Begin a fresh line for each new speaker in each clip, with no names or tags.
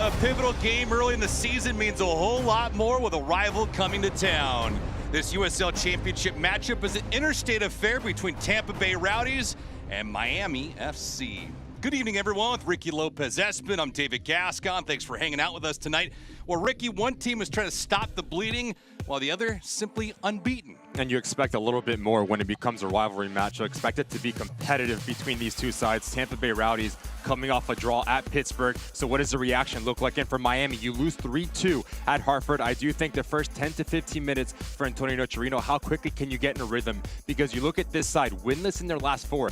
A pivotal game early in the season means a whole lot more with a rival coming to town. This USL Championship matchup is an interstate affair between Tampa Bay Rowdies and Miami FC. Good evening, everyone. With Ricky Lopez-Espin, I'm David Gascon. Thanks for hanging out with us tonight. Well, Ricky, one team is trying to stop the bleeding, while the other simply unbeaten.
And you expect a little bit more when it becomes a rivalry match. You expect it to be competitive between these two sides. Tampa Bay Rowdies coming off a draw at Pittsburgh. So what does the reaction look like? And for Miami, you lose 3-2 at Hartford. I do think the first 10 to 15 minutes for Antonio Nocerino, how quickly can you get in a rhythm? Because you look at this side, winless in their last 4.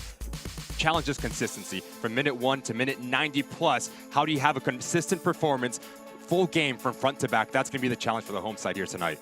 Challenge is consistency. From minute 1 to minute 90 plus, how do you have a consistent performance, full game from front to back? That's going to be the challenge for the home side here tonight.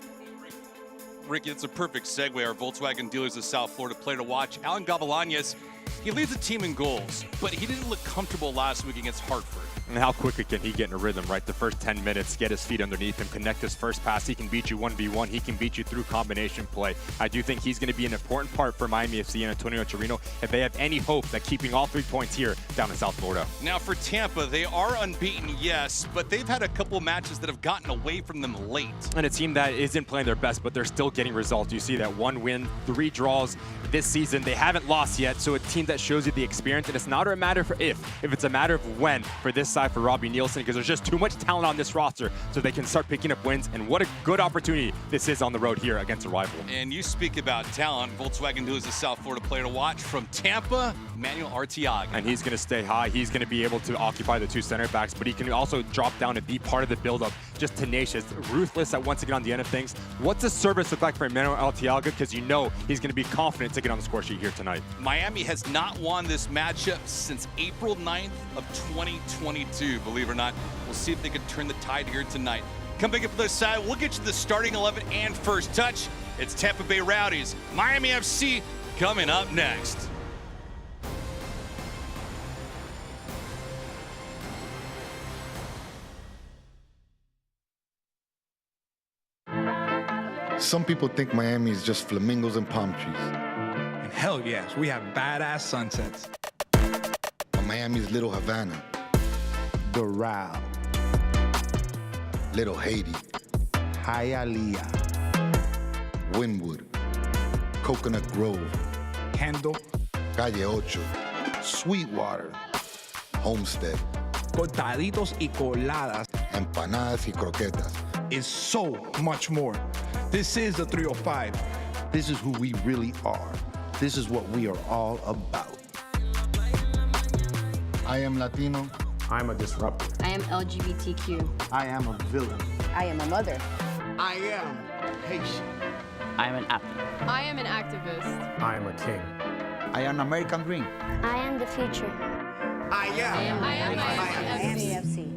Ricky, it's a perfect segue. Our Volkswagen dealers of South Florida player to watch, Alan Gavilanes. He leads the team in goals, but he didn't look comfortable last week against Hartford.
And how quickly can he get in a rhythm, right? The first 10 minutes, get his feet underneath him, connect his first pass. He can beat you 1v1. He can beat you through combination play. I do think he's going to be an important part for Miami FC and Antonio Nocerino if they have any hope that keeping all 3 points here down in South Florida.
Now for Tampa, they are unbeaten, yes, but they've had a couple of matches that have gotten away from them late.
And a team that isn't playing their best, but they're still getting results. You see that 1 win, 3 draws this season. They haven't lost yet, so a team that shows you the experience. And it's not a matter of if it's a matter of when for this side for Robbie Nielsen, because there's just too much talent on this roster so they can start picking up wins. And what a good opportunity this is on the road here against a rival.
And you speak about talent. Volkswagen dealers a South Florida player to watch from Tampa, Manuel Arteaga.
And he's going to stay high. He's going to be able to occupy the 2 center backs, but he can also drop down and be part of the buildup. Just tenacious, ruthless at once again on the end of things. What's the service look like for Manuel Arteaga? Because you know he's going to be confident to get on the score sheet here tonight.
Miami has not won this matchup since April 9th of 2022, believe it or not. We'll see if they can turn the tide here tonight. Coming up for this side, we'll get you the starting 11 and first touch. It's Tampa Bay Rowdies, Miami FC coming up next.
Some people think Miami is just flamingos and palm trees.
And hell yes, we have badass sunsets.
But Miami's Little Havana,
Doral,
Little Haiti,
Hialeah,
Wynwood, Coconut Grove,
Kendall,
Calle Ocho,
Sweetwater,
Homestead,
cortaditos y coladas
empanadas y croquetas.
is so much more. This is the 305.
This is who we really are. This is what we are all about.
I am Latino.
I'm a disruptor.
I am LGBTQ.
I am a villain.
I am a mother.
I am Haitian.
I am an athlete.
I am an activist.
I am a king.
I am American Dream.
I am the future.
I am
Miami
FC.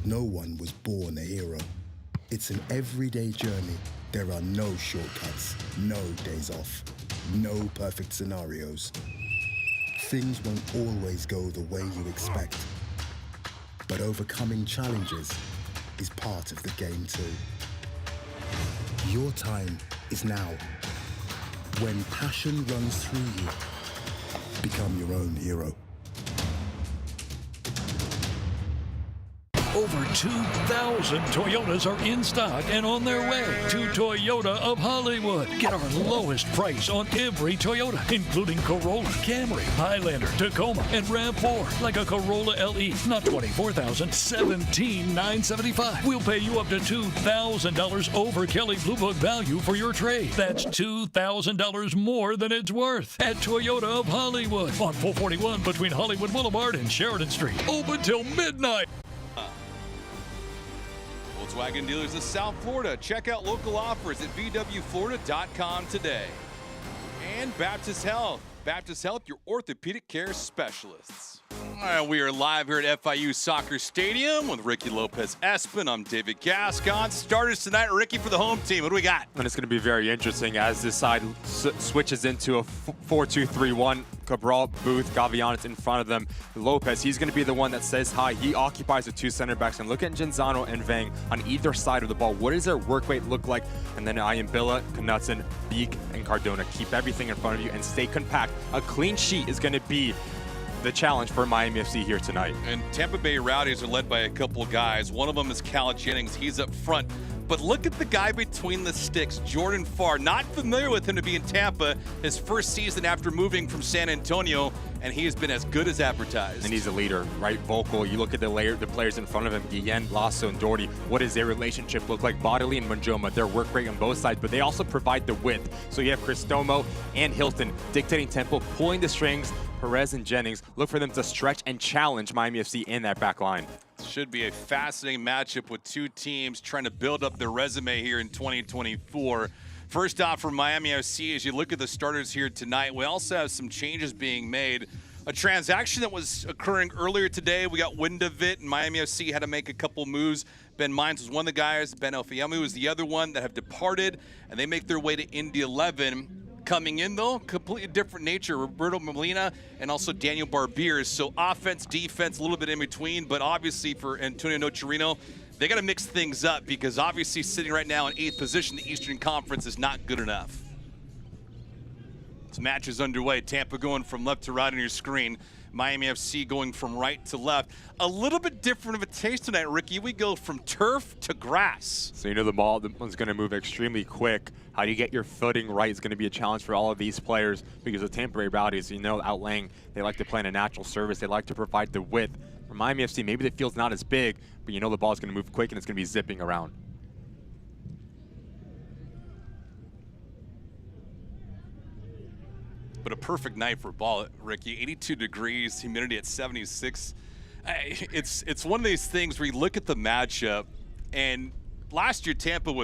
No one was born a hero. It's an everyday journey. There are no shortcuts, no days off, no perfect scenarios. Things won't always go the way you expect. But overcoming challenges is part of the game too. Your time is now. When passion runs through you, become your own hero.
Over 2,000 Toyotas are in stock and on their way to Toyota of Hollywood. Get our lowest price on every Toyota, including Corolla, Camry, Highlander, Tacoma, and RAV4. Like a Corolla LE, not $24,000, $17,975. We'll pay you up to $2,000 over Kelley Blue Book value for your trade. That's $2,000 more than it's worth at Toyota of Hollywood on 441 between Hollywood Boulevard and Sheridan Street. Open till midnight.
Volkswagen dealers of South Florida. Check out local offers at vwflorida.com today. And Baptist Health. Baptist Health, your orthopedic care specialists. All right, we are live here at FIU Soccer Stadium with Ricky Lopez-Espin. I'm David Gascon. Starters tonight, Ricky, for the home team. What do we got?
And it's going to be very interesting as this side switches into a 4-2-3-1. Cabral, Booth, Gavilanes in front of them. Lopez, he's going to be the one that says hi. He occupies the 2 center backs. And look at Genzano and Vang on either side of the ball. What does their work rate look like? And then Ayambilla, Knutson, Beek, and Cardona. Keep everything in front of you and stay compact. A clean sheet is going to be the challenge for Miami FC here tonight.
And Tampa Bay Rowdies are led by a couple of guys. One of them is Cal Jennings. He's up front. But look at the guy between the sticks, Jordan Farr. Not familiar with him to be in Tampa. His first season after moving from San Antonio, and he has been as good as advertised.
And he's a leader, right? Vocal. You look at the players in front of him, Guillen, Lasso, and Doherty. What does their relationship look like? Bodily and Manjoma, their work rate on both sides, but they also provide the width. So you have Cristomo and Hilton dictating tempo, pulling the strings. Perez and Jennings, look for them to stretch and challenge Miami FC in that back line.
Should be a fascinating matchup with two teams trying to build up their resume here in 2024. First off, for Miami FC, as you look at the starters here tonight, we also have some changes being made. A transaction that was occurring earlier today, we got wind of it, and Miami FC had to make a couple moves. Ben Mines was one of the guys, Ben Elfiamu was the other one that have departed, and they make their way to Indy 11. Coming in, though, completely different nature. Roberto Molina and also Daniel Barbier. So offense, defense, a little bit in between. But obviously for Antonio Nocerino, they got to mix things up because obviously sitting right now in 8th position, the Eastern Conference is not good enough. This match is underway. Tampa going from left to right on your screen. Miami FC going from right to left. A little bit different of a taste tonight, Ricky. We go from turf to grass.
So you know the ball one's going to move extremely quick. How do you get your footing right is going to be a challenge for all of these players because the Tampa Bay Rowdies, you know, outlaying, they like to play in a natural service. They like to provide the width. For Miami FC, maybe the field's not as big, but you know the ball's going to move quick and it's going to be zipping around.
But a perfect night for ball, Ricky. 82 degrees, humidity at 76. It's one of these things where you look at the matchup, and last year Tampa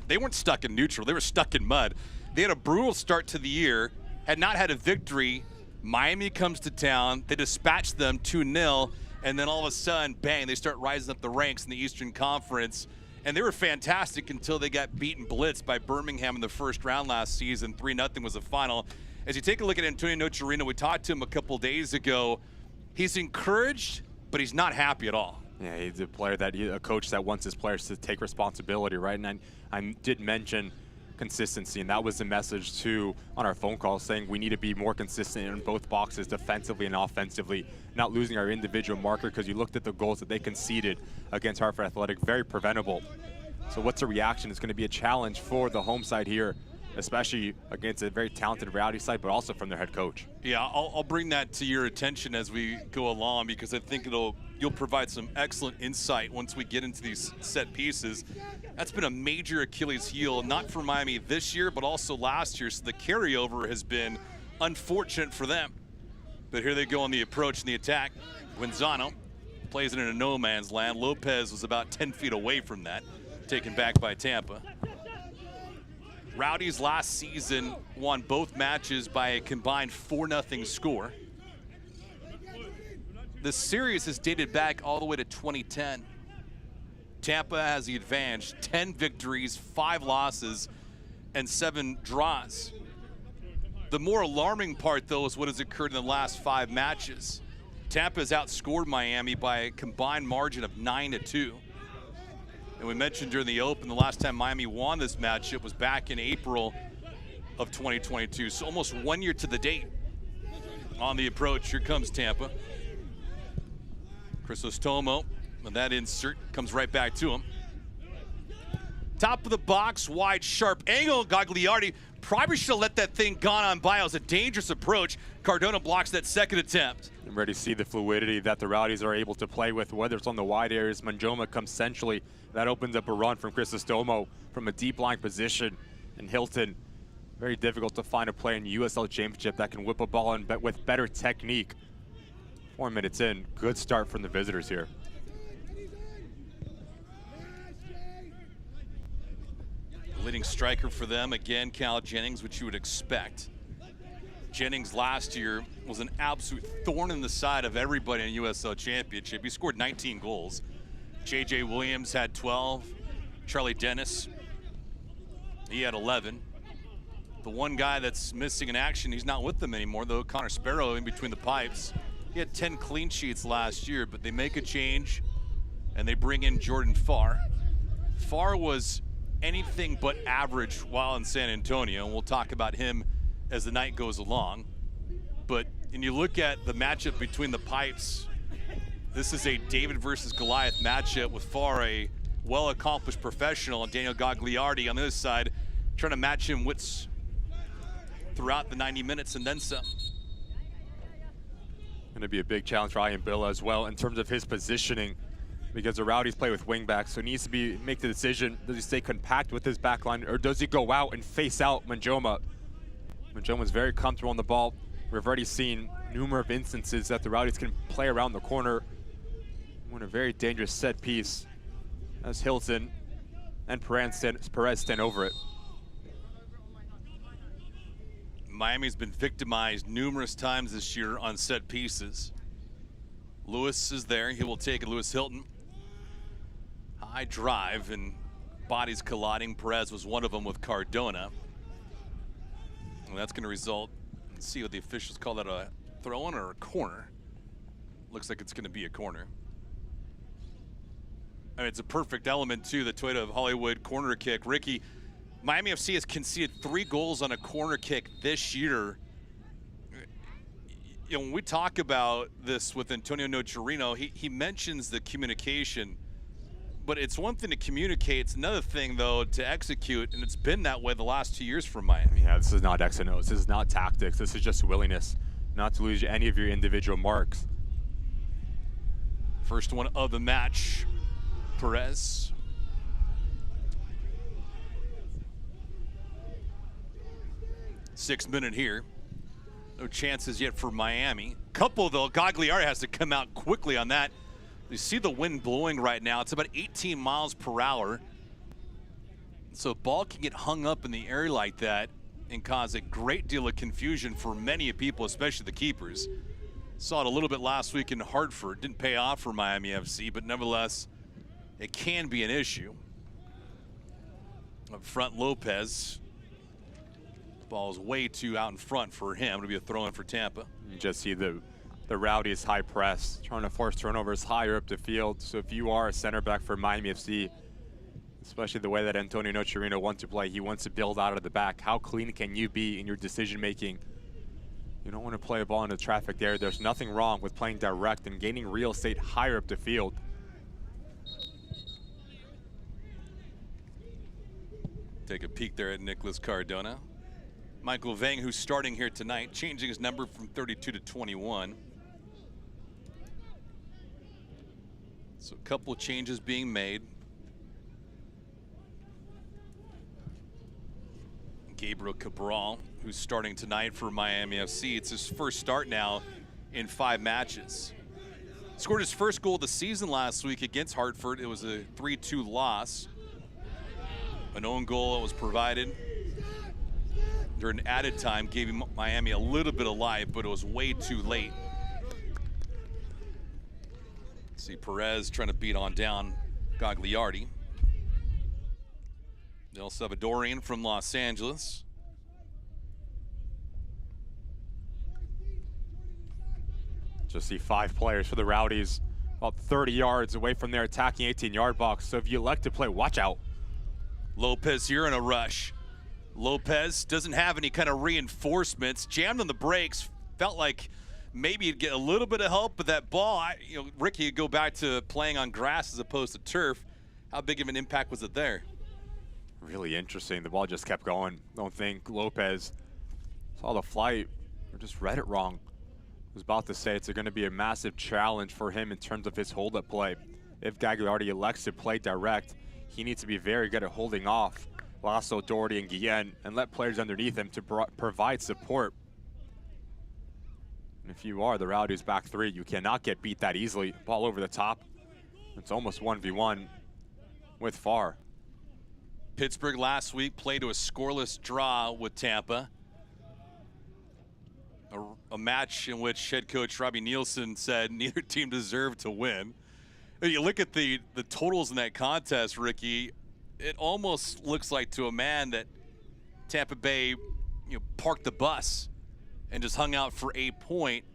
they weren't stuck in neutral. They were stuck in mud. They had a brutal start to the year, had not had a victory. Miami comes to town. They dispatched them 2-0, and then all of a sudden, bang, they start rising up the ranks in the Eastern Conference. And they were fantastic until they got beaten blitz by Birmingham in the first round last season. 3-0 was the final. As you take a look at Antonio Nocerino, we talked to him a couple days ago. He's encouraged, but he's not happy at all.
Yeah, he's a coach that wants his players to take responsibility, right? And I did mention consistency, and that was the message too on our phone call, saying we need to be more consistent in both boxes, defensively and offensively, not losing our individual marker, because you looked at the goals that they conceded against Hartford Athletic, very preventable. So what's the reaction? It's going to be a challenge for the home side here, especially against a very talented Rowdy side, but also from their head coach.
Yeah, I'll bring that to your attention as we go along, because I think you'll provide some excellent insight once we get into these set pieces. That's been a major Achilles heel, not for Miami this year, but also last year. So the carryover has been unfortunate for them. But here they go on the approach and the attack. Guenzano plays it in a no man's land. Lopez was about 10 feet away from that, taken back by Tampa. Rowdies last season won both matches by a combined 4-0 score. The series has dated back all the way to 2010. Tampa has the advantage, 10 victories, 5 losses, and 7 draws. The more alarming part, though, is what has occurred in the last 5 matches. Tampa has outscored Miami by a combined margin of 9-2. And we mentioned during the Open, the last time Miami won this matchup was back in April of 2022. So almost 1 year to the date on the approach. Here comes Tampa. Crisostomo, and that insert comes right back to him. Top of the box, wide, sharp angle. Gagliardi probably should have let that thing gone on by. It was a dangerous approach. Cardona blocks that second attempt.
I'm ready to see the fluidity that the Rowdies are able to play with, whether it's on the wide areas. Manjoma comes centrally. That opens up a run from Crisostomo from a deep line position. And Hilton, very difficult to find a player in the USL Championship that can whip a ball in with better technique. 4 minutes in, good start from the visitors here.
Leading striker for them, again, Cal Jennings, which you would expect. Jennings last year was an absolute thorn in the side of everybody in the USL Championship. He scored 19 goals. J.J. Williams had 12. Charlie Dennis, he had 11. The one guy that's missing in action, he's not with them anymore, though, Connor Sparrow in between the pipes. He had 10 clean sheets last year, but they make a change, and they bring in Jordan Farr. Farr was anything but average while in San Antonio, and we'll talk about him as the night goes along. But And you look at the matchup between the Pipes, this is a David versus Goliath matchup with far a well-accomplished professional, Daniel Gagliardi, on the other side, trying to match him wits throughout the 90 minutes and then some.
Going to be a big challenge for Ian Bill as well in terms of his positioning, because the Rowdies play with wingbacks, so he needs to make the decision, does he stay compact with his back line, or does he go out and face out Manjoma? Manjoma's very comfortable on the ball. We've already seen numerous instances that the Rowdies can play around the corner. Win a very dangerous set piece as Hilton and Perez stand over it.
Miami's been victimized numerous times this year on set pieces. Lewis is there, he will take it, Lewis Hilton. High drive and bodies colliding. Perez was one of them with Cardona. And that's gonna result, let's see what the officials call that, a throw-in or a corner. Looks like it's gonna be a corner. I mean, it's a perfect element too, the Toyota of Hollywood corner kick. Ricky, Miami FC has conceded 3 goals on a corner kick this year. You know, when we talk about this with Antonio Nocerino, he mentions the communication, but it's one thing to communicate, it's another thing though to execute, and it's been that way the last 2 years for Miami.
Yeah, this is not X and O's, this is not tactics, this is just willingness not to lose any of your individual marks.
First one of the match, Perez. Sixth minute here. No chances yet for Miami. Couple though, Gagliardi has to come out quickly on that. You see the wind blowing right now. It's about 18 miles per hour. So a ball can get hung up in the air like that and cause a great deal of confusion for many people, especially the keepers. Saw it a little bit last week in Hartford. Didn't pay off for Miami FC, but nevertheless, it can be an issue. Up front, Lopez. Ball is way too out in front for him to be a throw-in for Tampa.
You just see the Rowdies high press, trying to force turnovers higher up the field. So if you are a center back for Miami FC, especially the way that Antonio Nocerino wants to play, he wants to build out of the back. How clean can you be in your decision making? You don't want to play a ball into traffic there. There's nothing wrong with playing direct and gaining real estate higher up the field.
Take a peek there at Nicholas Cardona. Michael Vang, who's starting here tonight, changing his number from 32 to 21. So a couple changes being made. Gabriel Cabral, who's starting tonight for Miami FC. It's his first start now in 5 matches. Scored his first goal of the season last week against Hartford. It was a 3-2 loss. An own goal that was provided during added time, gave Miami a little bit of life, but it was way too late. See Perez trying to beat on down Gagliardi. El Salvadorian from Los Angeles.
Just see 5 players for the Rowdies, about 30 yards away from their attacking 18-yard box. So if you elect to play, watch out.
Lopez here in a rush. Lopez doesn't have any kind of reinforcements, jammed on the brakes, felt like maybe he'd get a little bit of help, but that ball, Ricky, would go back to playing on grass as opposed to turf. How big of an impact was it there?
Really interesting. The ball just kept going. Don't think Lopez saw the flight or just read it wrong. I was about to say it's going to be a massive challenge for him in terms of his hold-up play. If Gagliardi elects to play direct, he needs to be very good at holding off Lasso, Doherty, and Guillen, and let players underneath him to provide support. And if you are the Rowdies back 3, you cannot get beat that easily. Ball over the top. It's almost 1v1 with Farr.
Pittsburgh last week played to a scoreless draw with Tampa. A match in which head coach Robbie Nielsen said neither team deserved to win. And you look at the totals in that contest, Ricky, it almost looks like to a man that Tampa Bay parked the bus and just hung out for a point.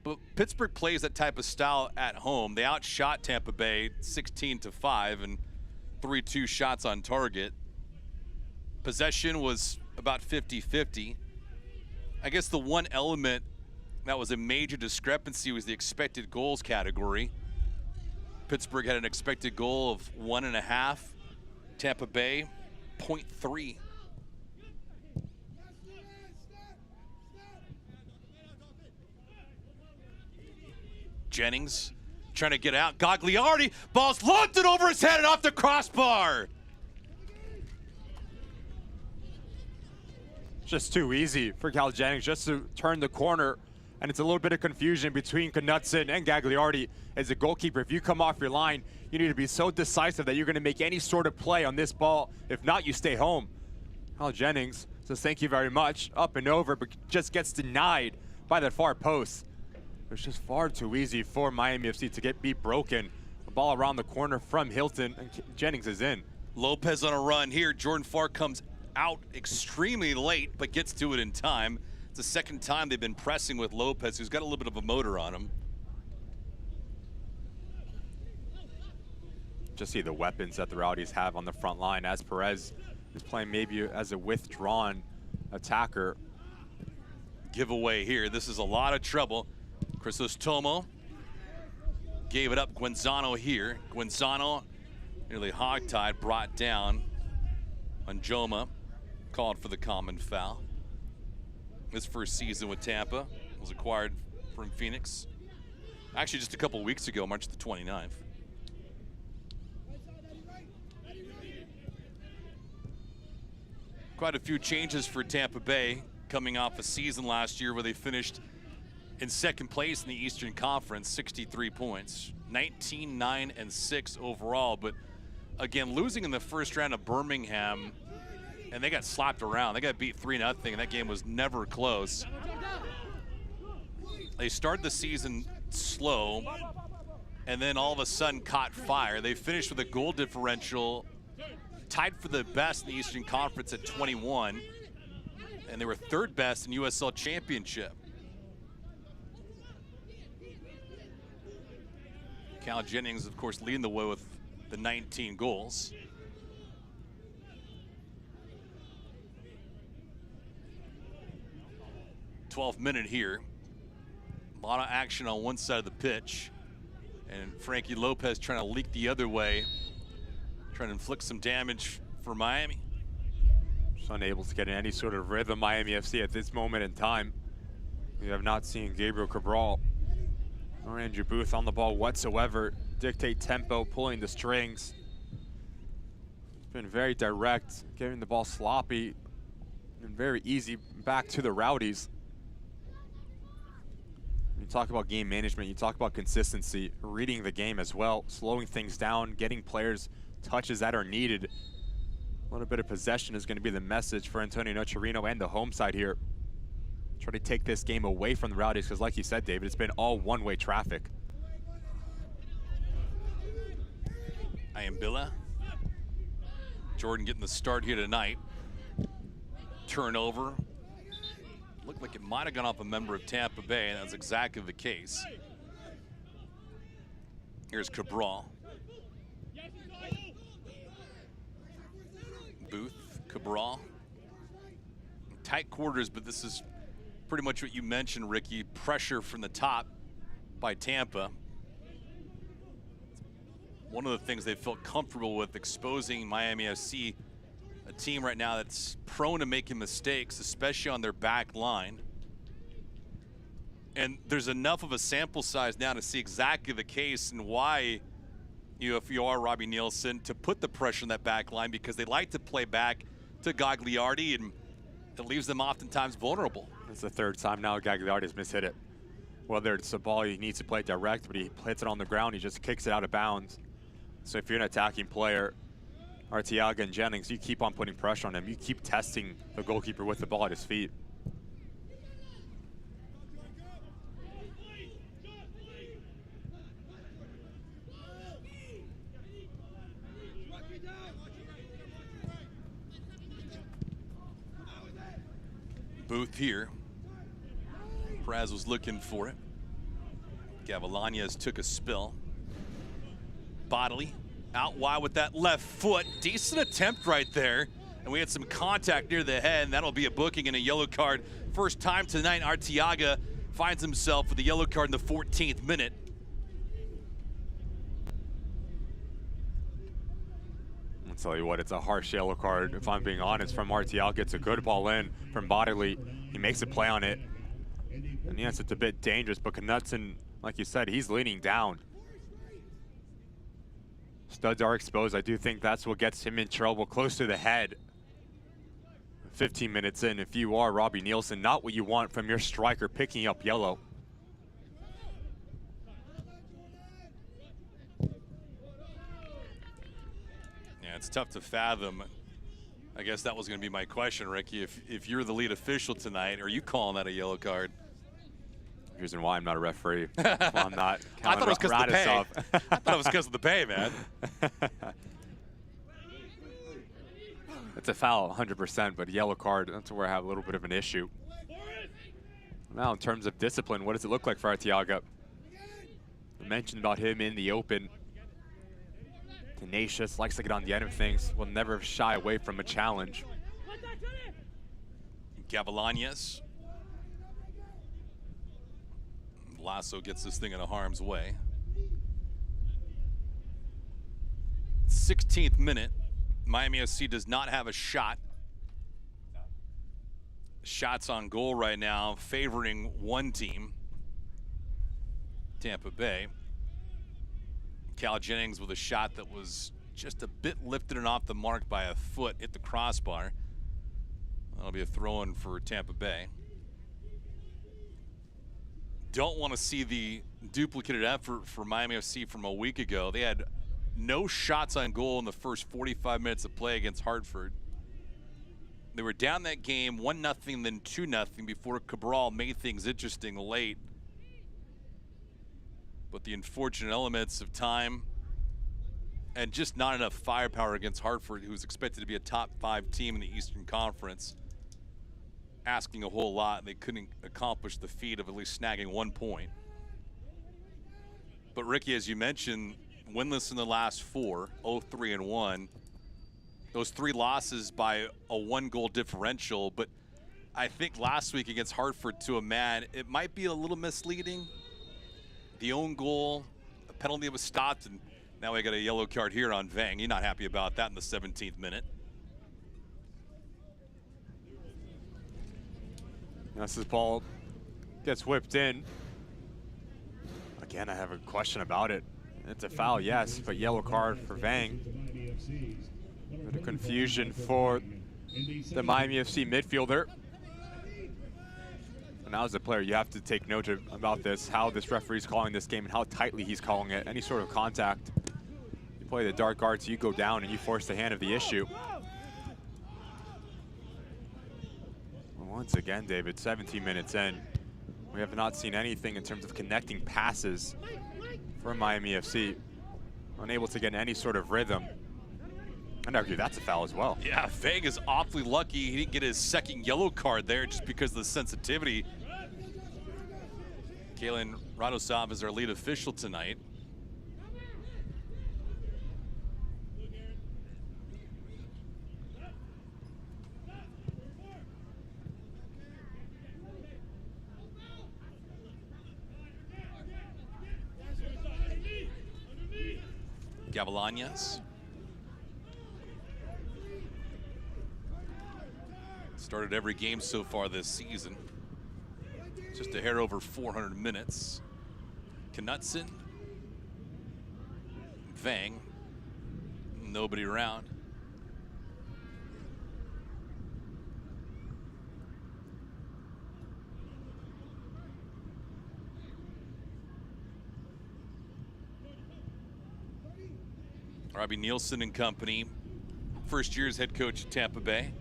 But Pittsburgh plays that type of style at home. They outshot Tampa Bay 16-5 and 3-2 shots on target. Possession was about 50-50. I guess the one element That was a major discrepancy, was the expected goals category. Pittsburgh had an expected goal of 1.5. Tampa Bay, 0.3. Jennings trying to get out. Gagliardi, ball's locked it over his head and off the crossbar.
Just too easy for Cal Jennings just to turn the corner, and it's a little bit of confusion between Knutson and Gagliardi. As a goalkeeper, if you come off your line, you need to be so decisive that you're going to make any sort of play on this ball. If not, you stay home. Cal Jennings says thank you very much, up and over, but just gets denied by that far post. It's just far too easy for Miami FC to be broken. The ball around the corner from Hilton, and Jennings is in.
Lopez on a run here. Jordan Farr comes out extremely late, but gets to it in time. It's the second time they've been pressing with Lopez, who's got a little bit of a motor on him.
Just see the weapons that the Rowdies have on the front line, as Perez is playing maybe as a withdrawn attacker.
Giveaway here. This is a lot of trouble. Crisostomo gave it up. Guenzano here. Guenzano nearly hogtied, brought down. Anjoma called for the common foul. His first season with Tampa, was acquired from Phoenix. Actually, just a couple weeks ago, March the 29th. Quite a few changes for Tampa Bay, coming off a season last year where they finished in second place in the Eastern Conference, 63 points, 19-9-6 overall. But again, losing in the first round of Birmingham, and they got slapped around. They got beat 3-0, and that game was never close. They started the season slow, and then all of a sudden caught fire. They finished with a goal differential tied for the best in the Eastern Conference at 21, and they were third best in USL Championship. Cal Jennings, of course, leading the way with the 19 goals. '12th minute here. A lot of action on one side of the pitch, and Frankie Lopez trying to leak the other way, trying to inflict some damage for Miami.
Just unable to get in any sort of rhythm, Miami FC, at this moment in time. We have not seen Gabriel Cabral or Andrew Booth on the ball whatsoever, dictate tempo, pulling the strings. It's been very direct, getting the ball sloppy, and very easy back to the Rowdies. You talk about game management, you talk about consistency, reading the game as well, slowing things down, getting players touches that are needed. A little bit of possession is going to be the message for Antonio Nocerino and the home side here. Try to take this game away from the Rowdies, because like you said, David, it's been all one-way traffic.
Ayambilla. Jordan getting the start here tonight. Turnover. Looked like it might have gone off a member of Tampa Bay, and that's exactly the case. Here's Cabral. Booth, Cabral. Tight quarters, but this is pretty much what you mentioned, Ricky. Pressure from the top by Tampa. One of the things they felt comfortable with, exposing Miami FC, a team right now that's prone to making mistakes, especially on their back line. And there's enough of a sample size now to see exactly the case and why, if you are Robbie Nielsen, to put the pressure on that back line, because they like to play back to Gagliardi, and it leaves them oftentimes vulnerable.
It's the third time now Gagliardi's mishit it. Whether it's a ball he needs to play direct, but he hits it on the ground, he just kicks it out of bounds. So if you're an attacking player, Arteaga and Jennings, you keep on putting pressure on him. You keep testing the goalkeeper with the ball at his feet.
Booth here. Perez was looking for it. Gavilanes took a spill. Bodily out wide with that left foot. Decent attempt right there. And we had some contact near the head, and that'll be a booking and a yellow card. First time tonight, Arteaga finds himself with a yellow card in the 14th minute.
I'll tell you what, it's a harsh yellow card, if I'm being honest, from Martial. Gets a good ball in from Bodily. He makes a play on it. And yes, it's a bit dangerous, but Knutson, like you said, he's leaning down. Studs are exposed. I do think that's what gets him in trouble, close to the head. 15 minutes in, if you are Robbie Nielsen, not what you want from your striker picking up yellow.
Yeah, it's tough to fathom. I guess that was going to be my question, Ricky. If you're the lead official tonight, are you calling that a yellow card?
Reason why I'm not a referee. Well, I'm not.
I thought it was because of the pay. I thought it was because of the pay, man.
It's a foul, 100%, but a yellow card, that's where I have a little bit of an issue. Now, in terms of discipline, what does it look like for Arteaga? I mentioned about him in the open. Tenacious, likes to get on the end of things, will never shy away from a challenge.
Gavilanes. Lasso gets this thing into harm's way. 16th minute. Miami FC does not have a shot. Shots on goal right now favoring one team, Tampa Bay. Cal Jennings with a shot that was just a bit lifted and off the mark by a foot, hit the crossbar. That'll be a throw-in for Tampa Bay. Don't want to see the duplicated effort for Miami FC from a week ago. They had no shots on goal in the first 45 minutes of play against Hartford. They were down that game 1-0, then 2-0 before Cabral made things interesting late. But the unfortunate elements of time and just not enough firepower against Hartford, who's expected to be a top 5 team in the Eastern Conference, asking a whole lot. They couldn't accomplish the feat of at least snagging 1 point. But Ricky, as you mentioned, winless in the last 4, 0-3-1. Those 3 losses by a 1-goal differential. But I think last week against Hartford, to a man, it might be a little misleading. The own goal, a penalty was stopped, and now we got a yellow card here on Vang. You're not happy about that in the 17th minute.
This is ball gets whipped in. Again, I have a question about it. It's a foul, yes, but yellow card for Vang. The confusion for the Miami FC midfielder. And now as a player, you have to take note about this, how this referee's calling this game and how tightly he's calling it. Any sort of contact. You play the dark arts, you go down and you force the hand of the issue. Once again, David, 17 minutes in, we have not seen anything in terms of connecting passes for Miami FC. Unable to get any sort of rhythm. I'd argue that's a foul as well.
Yeah, Vang is awfully lucky he didn't get his second yellow card there just because of the sensitivity. Kalen Radosov is our lead official tonight. Gavilanes. Started every game so far this season. Just a hair over 400 minutes. Knutson. Vang. Nobody around. Robbie Nielsen and company, first year as head coach at Tampa Bay.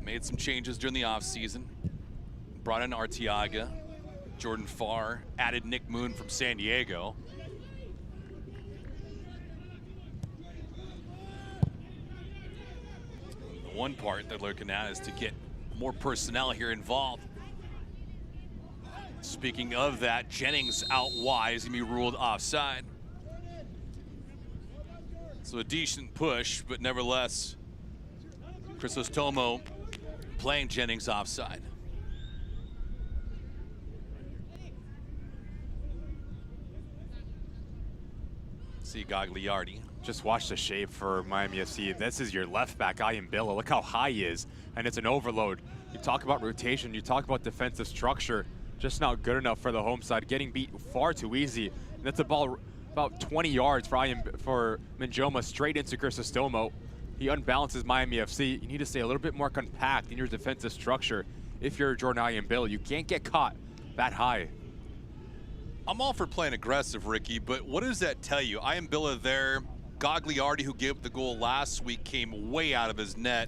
Made some changes during the offseason. Brought in Arteaga, Jordan Farr, added Nick Moon from San Diego. The one part they're looking at is to get more personnel here involved. Speaking of that, Jennings out wide is gonna be ruled offside. So a decent push, but nevertheless, Chrysostomo Playing Jennings offside. See Gagliardi.
Just watch the shape for Miami FC. This is your left back, Ayambilla. Look how high he is, and it's an overload. You talk about rotation, you talk about defensive structure, just not good enough for the home side. Getting beat far too easy. And that's a ball about 20 yards for Minjoma straight into Crisostomo. He unbalances Miami FC. You need to stay a little bit more compact in your defensive structure. If you're Jordan Ayambilla, you can't get caught that high.
I'm all for playing aggressive, Ricky, but what does that tell you? Ayambilla there. Gagliardi, who gave up the goal last week, came way out of his net.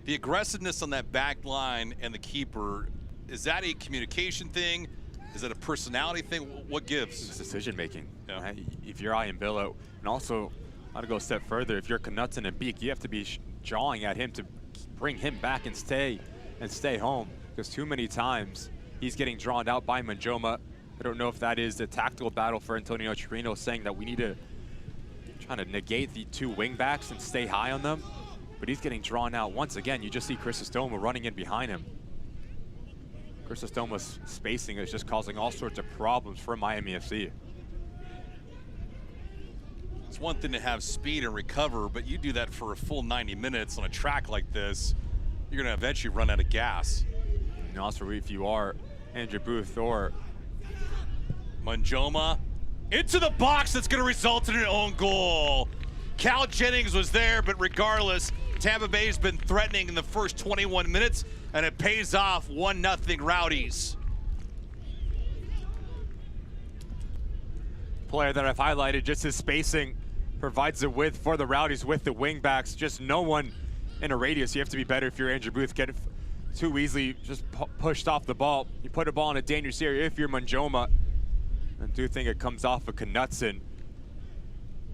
The aggressiveness on that back line and the keeper, is that a communication thing? Is it a personality thing? What gives?
It's decision making.
Yeah.
If you're Ayambilla, and also, I'd go a step further. If you're Knutson and Beek, you have to be jawing at him to bring him back and stay home. Because too many times he's getting drawn out by Minjoma. I don't know if that is the tactical battle for Antonio Chirino, saying that we need to trying to negate the two wing backs and stay high on them. But he's getting drawn out. Once again, you just see Crisostomo running in behind him. Crisostomo's spacing is just causing all sorts of problems for Miami FC.
It's one thing to have speed and recover, but you do that for a full 90 minutes on a track like this, you're going to eventually run out of gas.
And also, if you are Andrew Booth or
Minjoma into the box, that's going to result in an own goal. Cal Jennings was there, but regardless, Tampa Bay's been threatening in the first 21 minutes, and it pays off. 1-0 Rowdies.
Player that I've highlighted, just his spacing provides the width for the Rowdies with the wing backs. Just no one in a radius. You have to be better if you're Andrew Booth. Get it too easily just pushed off the ball. You put a ball in a dangerous area if you're Minjoma. I do think it comes off of Knutson.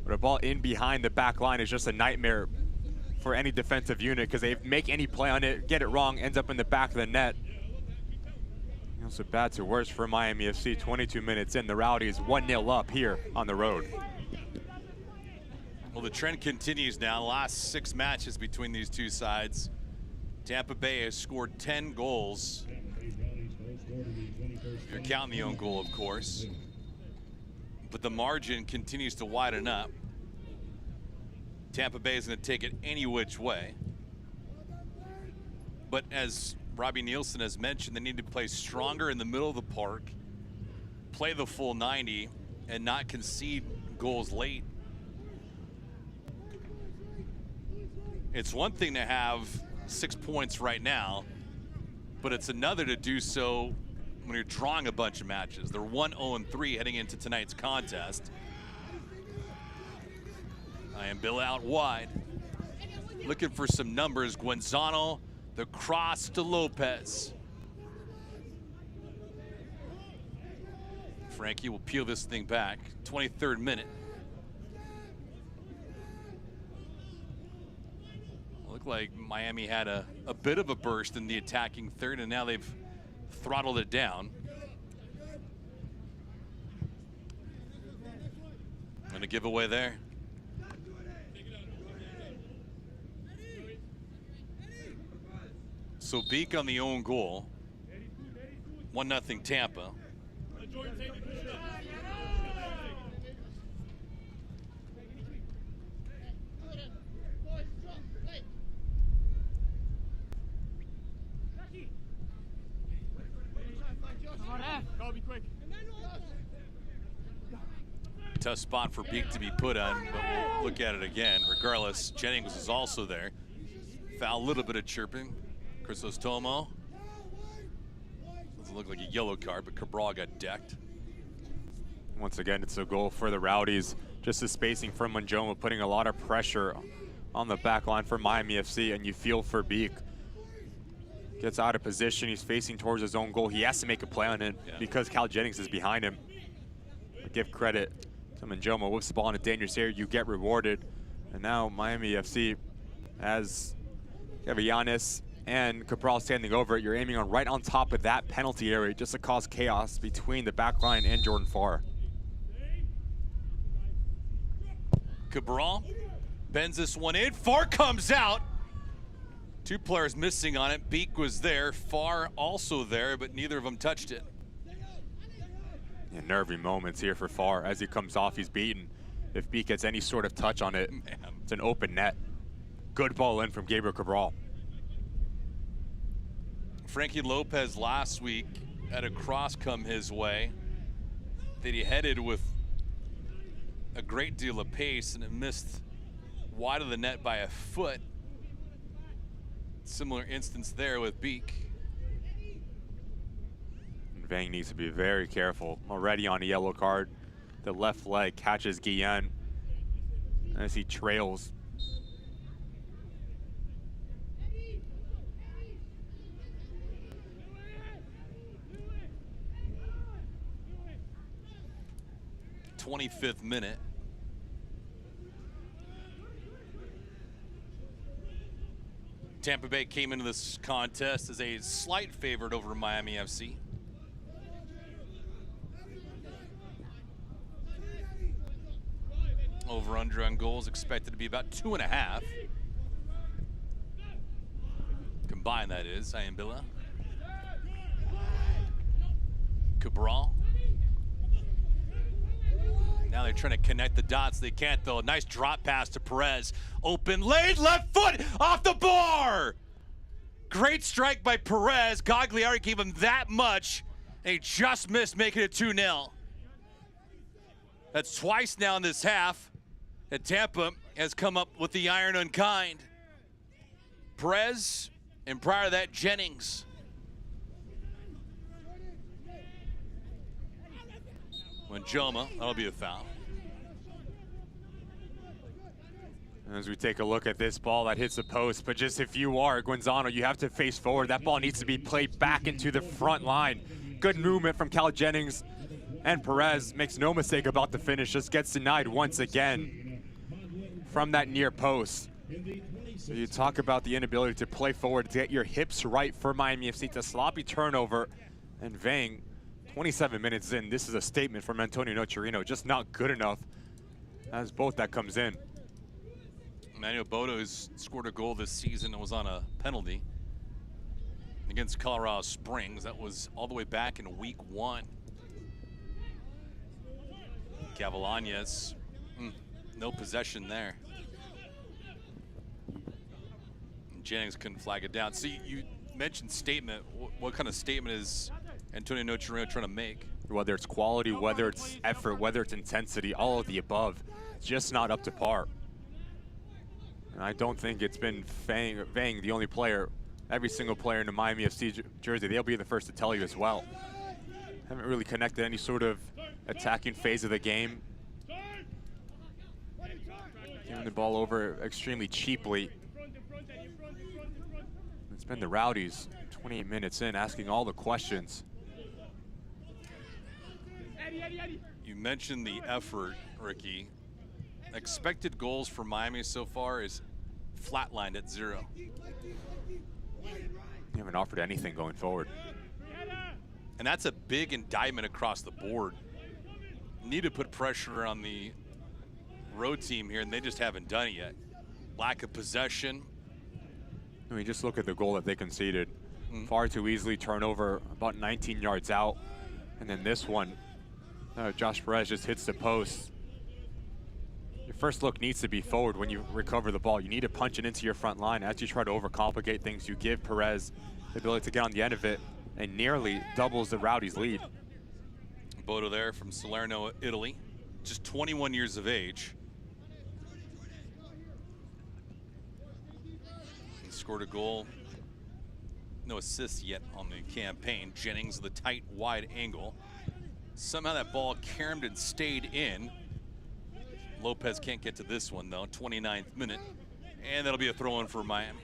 But a ball in behind the back line is just a nightmare for any defensive unit, because they make any play on it, get it wrong, ends up in the back of the net. Also bad to worse for Miami FC. 22 minutes in, the Rowdies 1-0 up here on the road.
Well, the trend continues now. Last 6 matches between these two sides. Tampa Bay has scored 10 goals. If you're counting the own goal, of course. But the margin continues to widen up. Tampa Bay is going to take it any which way. But as Robbie Nielsen has mentioned, they need to play stronger in the middle of the park, play the full 90, and not concede goals late. It's one thing to have 6 points right now, but it's another to do so when you're drawing a bunch of matches. They're 1-0-3 heading into tonight's contest. Ayambilla out wide, looking for some numbers. Guenzano, the cross to Lopez. Frankie will peel this thing back. 23rd minute. Looked like Miami had a bit of a burst in the attacking third, and now they've throttled it down. And a giveaway there. So Beek on the own goal. 1-0 Tampa. Tough spot for Beek to be put on, but we'll look at it again. Regardless, Jennings is also there. Foul, a little bit of chirping. Crisostomo. Doesn't look like a yellow card, but Cabral got decked.
Once again, it's a goal for the Rowdies. Just the spacing from Minjoma, putting a lot of pressure on the back line for Miami FC, and you feel for Beek. Gets out of position, he's facing towards his own goal. He has to make a play on it because Cal Jennings is behind him. But give credit to Minjoma, whips the ball in a dangerous area, you get rewarded. And now Miami FC has Giannis and Cabral standing over it. You're aiming on right on top of that penalty area just to cause chaos between the back line and Jordan Farr.
Cabral bends this one in. Farr comes out. Two players missing on it. Beek was there, Farr also there, but neither of them touched it.
Yeah, nervy moments here for Farr. As he comes off, he's beaten. If Beek gets any sort of touch on it, it's an open net. Good ball in from Gabriel Cabral.
Frankie Lopez last week had a cross come his way that he headed with a great deal of pace, and it missed wide of the net by a foot. Similar instance there with Beek.
Vang needs to be very careful. Already on a yellow card. The left leg catches Guillen as he trails.
th minute. Tampa Bay came into this contest as a slight favorite over Miami FC. Over-under on goals expected to be about 2.5. Combined, that is. Ayambila. Cabral. Now they're trying to connect the dots. They can't, though. Nice drop pass to Perez. Open lane, left foot off the bar. Great strike by Perez. Gagliari gave him that much. And he just missed, making it 2-0. That's twice now in this half that Tampa has come up with the iron unkind. Perez, and prior to that, Jennings. Joma, that'll be a foul.
As we take a look at this ball that hits the post, but just if you are Guenzano, you have to face forward. That ball needs to be played back into the front line. Good movement from Cal Jennings, and Perez makes no mistake about the finish, just gets denied once again from that near post. So you talk about the inability to play forward, to get your hips right for Miami FC. It's a sloppy turnover, and Vang, 27 minutes in, this is a statement from Antonio Nocerino, just not good enough as both that comes in.
Manuel Bodo has scored a goal this season and was on a penalty against Colorado Springs. That was all the way back in week 1. Gavilanes, no possession there. And Jennings couldn't flag it down. See, you mentioned statement. What kind of statement is Antonio Nocerino trying to make?
Whether it's quality, whether it's effort, whether it's intensity, all of the above, just not up to par. And I don't think it's been Vang the only player. Every single player in the Miami FC jersey, they'll be the first to tell you as well. Haven't really connected any sort of attacking phase of the game. Giving the ball over extremely cheaply. It's been the Rowdies, 28 minutes in, asking all the questions.
You mentioned the effort, Ricky. Expected goals for Miami so far is flatlined at 0.
You haven't offered anything going forward.
And that's a big indictment across the board. Need to put pressure on the road team here, and they just haven't done it yet. Lack of possession.
I mean, just look at the goal that they conceded. Far too easily, turnover about 19 yards out. And then this one, Josh Perez just hits the post. Your first look needs to be forward when you recover the ball. You need to punch it into your front line. As you try to overcomplicate things, you give Perez the ability to get on the end of it and nearly doubles the Rowdies' lead.
Bodo there from Salerno, Italy, just 21 years of age. He scored a goal. No assists yet on the campaign. Jennings with a tight, wide angle. Somehow that ball caromed and stayed in. Lopez can't get to this one, though. 29th minute. And that'll be a throw-in for Miami.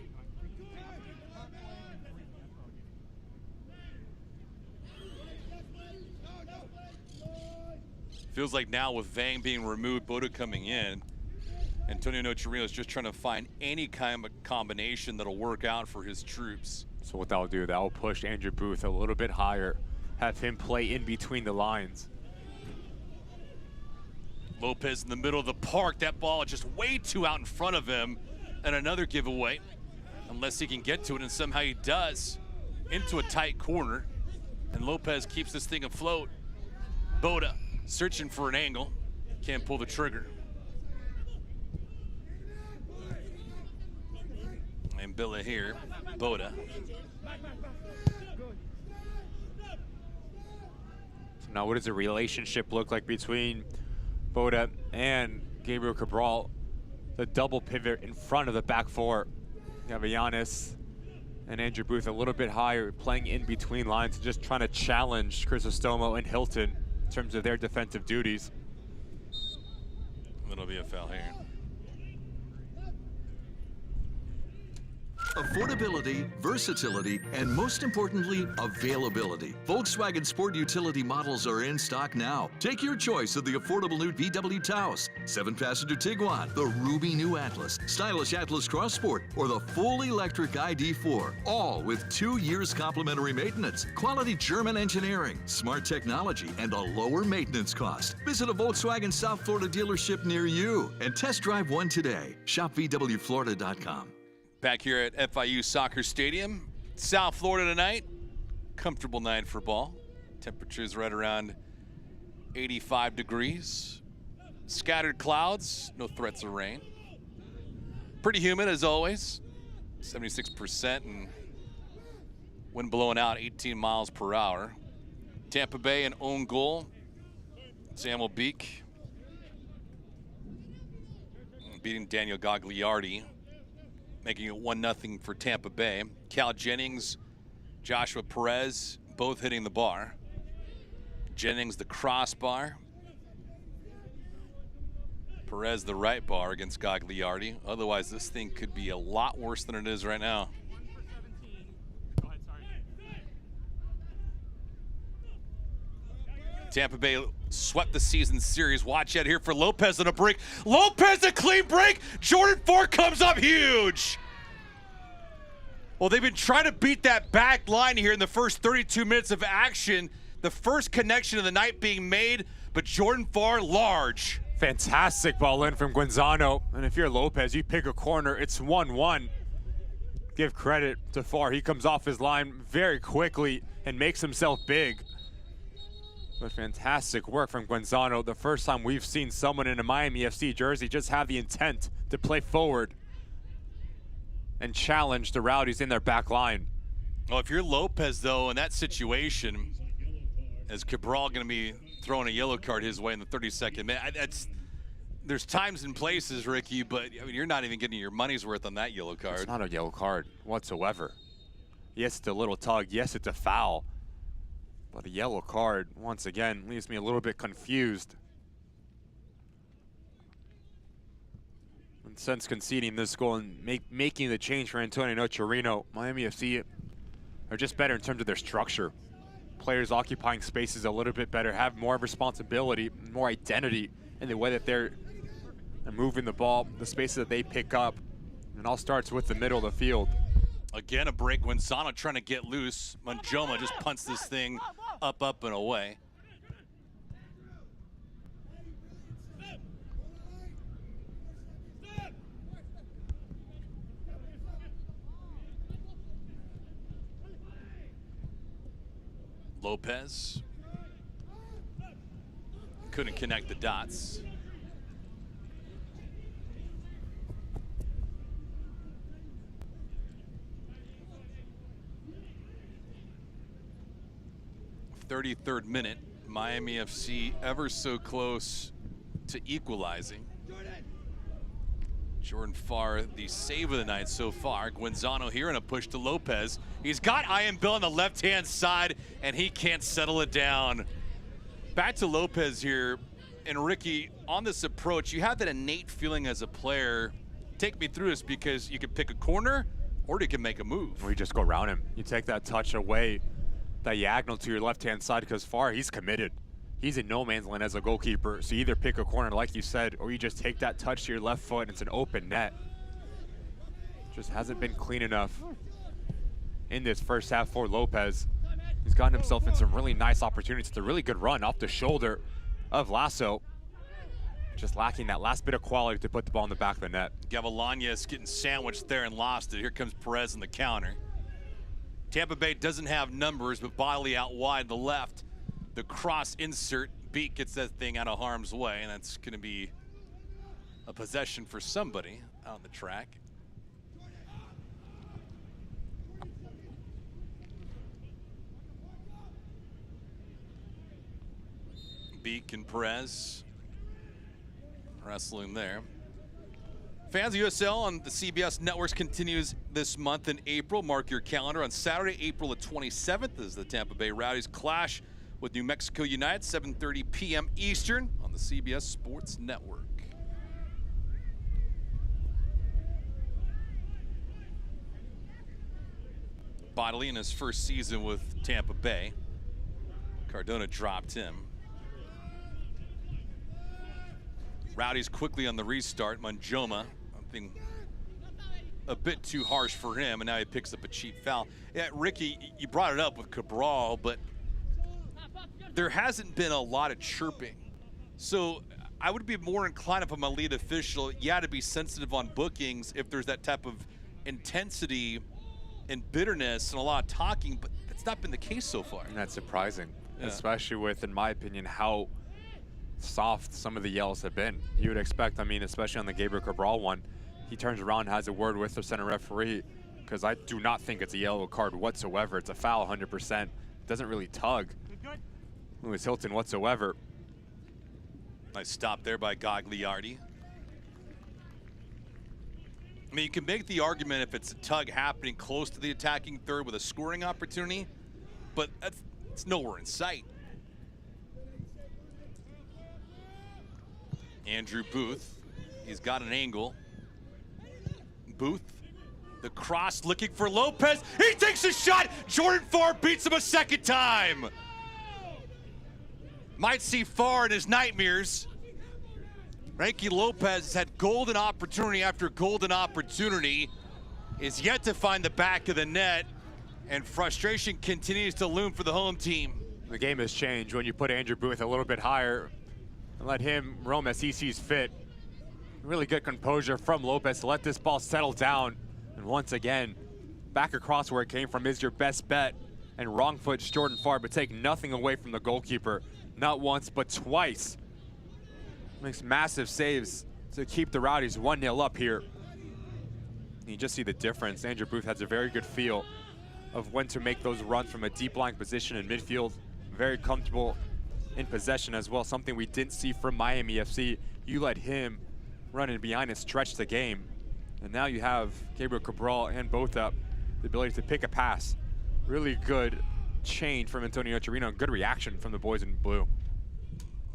Feels like now with Vang being removed, Bodo coming in, Antonio Nocerino is just trying to find any kind of combination that'll work out for his troops.
So what that'll do, that'll push Andrew Booth a little bit higher, have him play in between the lines.
Lopez in the middle of the park. That ball is just way too out in front of him. And another giveaway. unless he can get to it, and somehow he does, into a tight corner. And Lopez keeps this thing afloat. Boda searching for an angle, can't pull the trigger. And Billa here, Boda.
So now what does the relationship look like between Boda and Gabriel Cabral? The double pivot in front of the back four. You have Giannis and Andrew Booth a little bit higher, playing in between lines, just trying to challenge Chrysostomo and Hilton in terms of their defensive duties.
It'll be a foul here.
Affordability, versatility, and most importantly, availability. Volkswagen Sport Utility models are in stock now. Take your choice of the affordable new VW Taos, 7-passenger Tiguan, the Ruby new Atlas, stylish Atlas Cross Sport, or the full electric ID4. All with 2 years complimentary maintenance, quality German engineering, smart technology, and a lower maintenance cost. Visit a Volkswagen South Florida dealership near you and test drive one today. Shop VWFlorida.com.
Back here at FIU Soccer Stadium, South Florida tonight. Comfortable night for ball. Temperatures right around 85 degrees. Scattered clouds, no threats of rain. Pretty humid as always, 76%, and wind blowing out 18 miles per hour. Tampa Bay an own goal. Samuel Beek beating Daniel Gagliardi, making it 1-0 for Tampa Bay. Cal Jennings, Joshua Perez, both hitting the bar. Jennings the crossbar. Perez the right bar against Gagliardi. Otherwise, this thing could be a lot worse than it is right now. Tampa Bay swept the season series. Watch out here for Lopez on a break. Lopez a clean break. Jordan Ford comes up huge. Well, they've been trying to beat that back line here in the first 32 minutes of action. The first connection of the night being made, but Jordan Ford large.
Fantastic ball in from Guenzano. And if you're Lopez, you pick a corner, it's 1-1. Give credit to Far. He comes off his line very quickly and makes himself big. But fantastic work from Guenzano. The first time we've seen someone in a Miami FC jersey just have the intent to play forward and challenge the Rowdies in their back line.
Well, if you're Lopez, though, in that situation, is Cabral going to be throwing a yellow card his way in the 32nd minute? There's times and places, Ricky, but I mean, you're not even getting your money's worth on that yellow card.
It's not a yellow card whatsoever. Yes, it's a little tug. Yes, it's a foul. But a yellow card, once again, leaves me a little bit confused. And since conceding this goal and making the change for Antonio Nocerino, Miami FC are just better in terms of their structure. Players occupying spaces a little bit better, have more responsibility, more identity in the way that they're moving the ball, the spaces that they pick up. And it all starts with the middle of the field.
Again, a break. Guenzano trying to get loose. Manjoma just punts this thing up, and away. Lopez couldn't connect the dots. .33rd minute, Miami FC ever so close to equalizing. Jordan Farr, the save of the night so far. Guenzano here in a push to Lopez. He's got Ian Bill on the left-hand side, and he can't settle it down. Back to Lopez here. And Ricky, on this approach, you have that innate feeling as a player. Take me through this, because you can pick a corner or you can make a move.
Or you just go around him. You take that touch away, diagonal to your left-hand side, because Farr, he's committed. He's in no man's land as a goalkeeper. So you either pick a corner, like you said, or you just take that touch to your left foot and it's an open net. Just hasn't been clean enough in this first half for Lopez. He's gotten himself in some really nice opportunities. It's a really good run off the shoulder of Lasso. just lacking that last bit of quality to put the ball in the back of the net.
Gavilanes getting sandwiched there and lost it. Here comes Perez in the counter. Tampa Bay doesn't have numbers, but Bodley out wide the left. The cross insert, Beak gets that thing out of harm's way, and that's going to be a possession for somebody out on the track. Beak and Perez wrestling there. Fans of USL on the CBS networks continues this month in April. Mark your calendar. On Saturday, April the 27th, is the Tampa Bay Rowdies clash with New Mexico United, 7:30 p.m. Eastern on the CBS Sports Network. Bodley in his first season with Tampa Bay. Cardona dropped him. Rowdies quickly on the restart. Manjoma, something a bit too harsh for him, and now he picks up a cheap foul. Yeah, Ricky, you brought it up with Cabral, but there hasn't been a lot of chirping. So I would be more inclined if I'm a lead official, to be sensitive on bookings if there's that type of intensity and bitterness and a lot of talking, but that's not been the case so far.
And that's surprising, especially with, in my opinion, how soft some of the yells have been. You would expect, I mean, especially on the Gabriel Cabral one, he turns around and has a word with the center referee, because I do not think it's a yellow card whatsoever. It's a foul 100%. Doesn't really tug Lewis Hilton whatsoever.
Nice stop there by Gagliardi. I mean, you can make the argument if it's a tug happening close to the attacking third with a scoring opportunity, but it's nowhere in sight. Andrew Booth, he's got an angle. Booth, the cross looking for Lopez. He takes a shot. Jordan Farr beats him a second time. Might see Farr in his nightmares. Frankie Lopez has had golden opportunity after golden opportunity, is yet to find the back of the net, and frustration continues to loom for the home team.
The game has changed when you put Andrew Booth a little bit higher and let him roam as he sees fit. Really good composure from Lopez to let this ball settle down. And once again, back across where it came from is your best bet. And wrong foot Jordan Farr, but take nothing away from the goalkeeper. Not once, but twice. Makes massive saves to keep the Rowdies 1-0 up here. You just see the difference. Andrew Booth has a very good feel of when to make those runs from a deep lying position in midfield. Very comfortable in possession as well, something we didn't see from Miami FC. You let him run in behind and stretch the game. And now you have Gabriel Cabral and Buildup, the ability to pick a pass. Really good change from Antonio Torino. Good reaction from the boys in blue.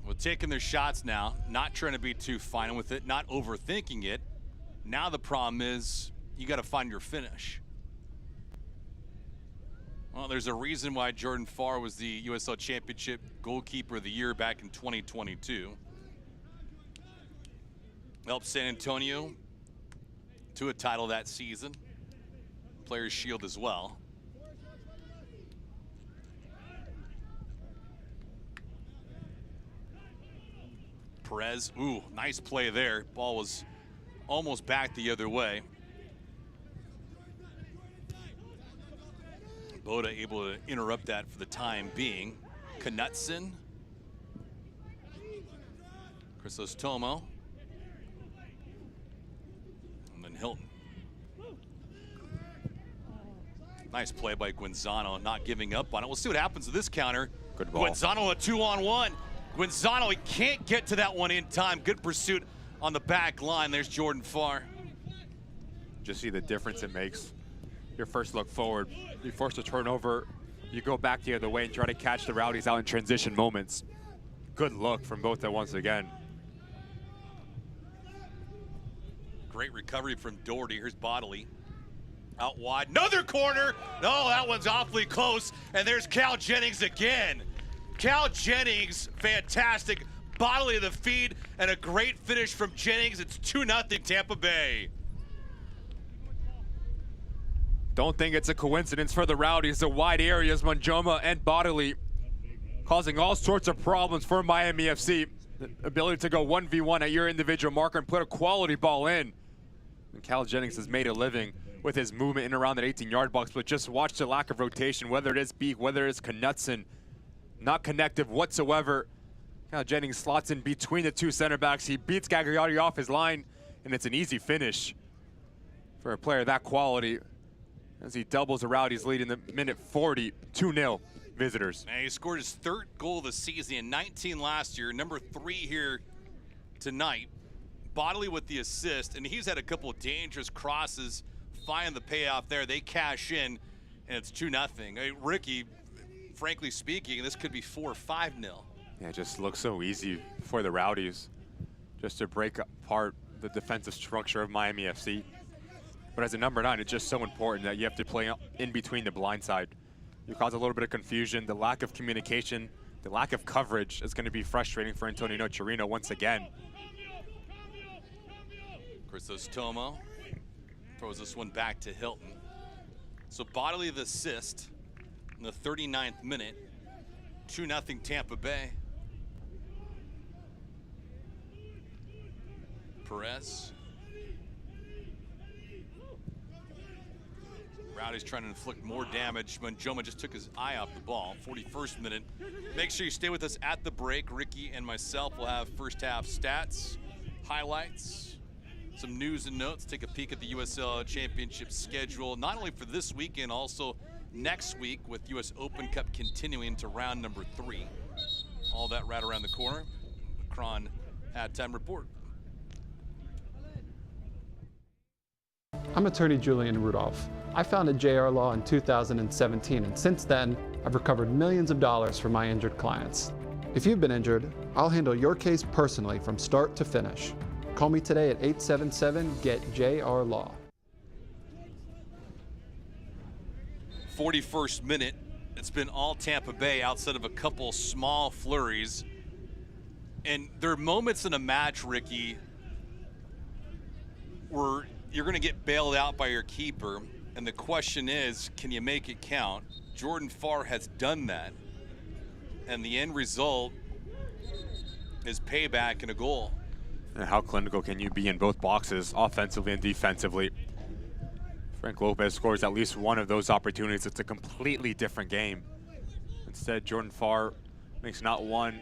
Well, taking their shots now, not trying to be too fine with it, not overthinking it. Now the problem is you got to find your finish. Well, there's a reason why Jordan Farr was the USL Championship Goalkeeper of the Year back in 2022. Helped San Antonio to a title that season. Players' Shield as well. Perez, ooh, nice play there. Ball was almost back the other way. Boda able to interrupt that for the time being. Knutson. Crisostomo. And then Hilton. Nice play by Guenzano, not giving up on it. We'll see what happens with this counter.
Good ball.
Guenzano a 2-on-1. Guenzano, he can't get to that one in time. Good pursuit on the back line. There's Jordan Farr.
Just see the difference it makes. Your first look forward, you force a turnover, you go back the other way and try to catch the Rowdies out in transition moments. Good look from both once again.
Great recovery from Doherty. Here's Bodley. Out wide, another corner. No, that one's awfully close. And there's Cal Jennings again. Cal Jennings, fantastic. Bodley of the feed and a great finish from Jennings. It's 2-0 Tampa Bay.
Don't think it's a coincidence for the Rowdies. The wide areas, Manjoma and Bodley, causing all sorts of problems for Miami FC. the ability to go 1v1 at your individual marker and put a quality ball in. And Cal Jennings has made a living with his movement in around that 18-yard box, but just watch the lack of rotation, whether it is Beek, whether it's Knutson, not connective whatsoever. Cal Jennings slots in between the two center backs. He beats Gagliardi off his line, and it's an easy finish for a player that quality as he doubles a Rowdies lead in the minute 40, 2-0 visitors.
And he scored his 3rd goal of the season, in 19 last year, number 3 here tonight. Bodley with the assist, and he's had a couple of dangerous crosses, find the payoff there. They cash in, and it's 2-0. Hey, Ricky, frankly speaking, this could be 4 or 5-0.
Yeah, it just looks so easy for the Rowdies just to break apart the defensive structure of Miami FC. But as a number 9, it's just so important that you have to play in between the blind side. You cause a little bit of confusion. The lack of communication, the lack of coverage is going to be frustrating for Antonio Nocerino once again.
Christos Tomo throws this one back to Hilton. So Bodley the assist in the 39th minute. 2-0 Tampa Bay. Perez. Rowdies trying to inflict more damage. Manjoma just took his eye off the ball. 41st minute. Make sure you stay with us at the break. Ricky and myself will have first half stats, highlights, some news and notes. Take a peek at the USL Championship schedule, not only for this weekend, also next week with US Open Cup continuing to round number 3. All that right around the corner. Macron halftime report.
I'm attorney Julian Rudolph. I founded JR Law in 2017, and since then, I've recovered millions of dollars for my injured clients. If you've been injured, I'll handle your case personally from start to finish. Call me today at 877-GET-JR-LAW.
41st minute. It's been all Tampa Bay outside of a couple small flurries. And there are moments in a match, Ricky, where you're going to get bailed out by your keeper. And the question is, can you make it count? Jordan Farr has done that. And the end result is payback and a goal.
And how clinical can you be in both boxes, offensively and defensively? Frank Lopez scores at least one of those opportunities. It's a completely different game. Instead, Jordan Farr makes not one,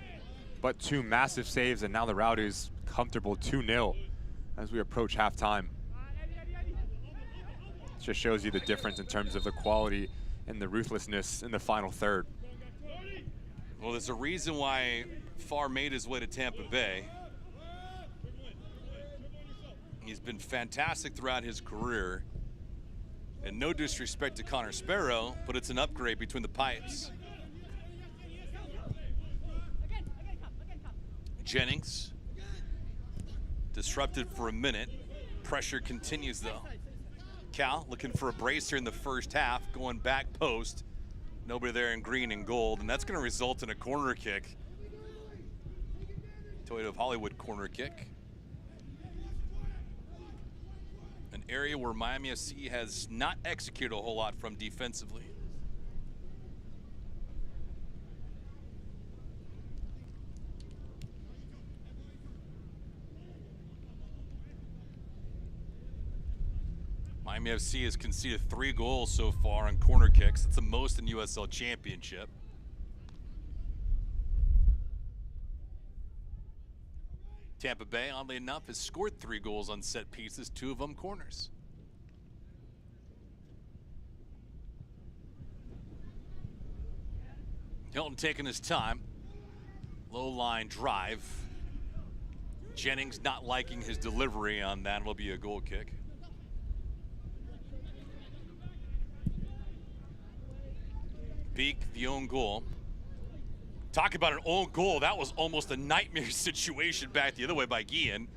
but 2 massive saves, and now the Rowdies comfortable 2-0 as we approach halftime. It just shows you the difference in terms of the quality and the ruthlessness in the final third.
Well, there's a reason why Farr made his way to Tampa Bay. He's been fantastic throughout his career. And no disrespect to Connor Sparrow, but it's an upgrade between the pipes. Jennings, disrupted for a minute. Pressure continues though. Cal looking for a brace here in the first half, going back post. Nobody there in green and gold, and that's going to result in a corner kick. Toyota of Hollywood corner kick. An area where Miami FC has not executed a whole lot from defensively. Miami FC has conceded 3 goals so far on corner kicks. It's the most in USL Championship. Tampa Bay, oddly enough, has scored 3 goals on set pieces, 2 of them corners. Hilton taking his time. Low line drive. Jennings not liking his delivery on that. Will be a goal kick. Beek, the own goal. Talk about an own goal. That was almost a nightmare situation back the other way by Guillen.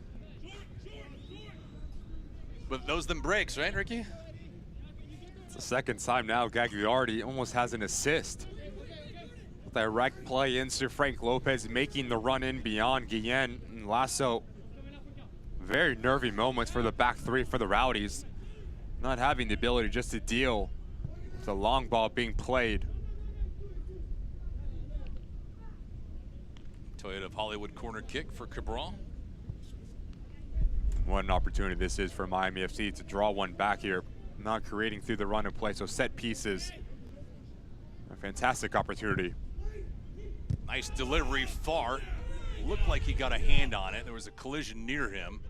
But those them breaks, right, Ricky?
It's the second time now Gagliardi almost has an assist. Direct play into Frank Lopez, making the run in beyond Guillen and Lasso. Very nervy moments for the back 3 for the Rowdies. Not having the ability just to deal with the long ball being played.
Toyota of Hollywood corner kick for Cabral.
What an opportunity this is for Miami FC to draw one back here. Not creating through the run and play, so set pieces. A fantastic opportunity.
Nice delivery far. Looked like he got a hand on it. There was a collision near him.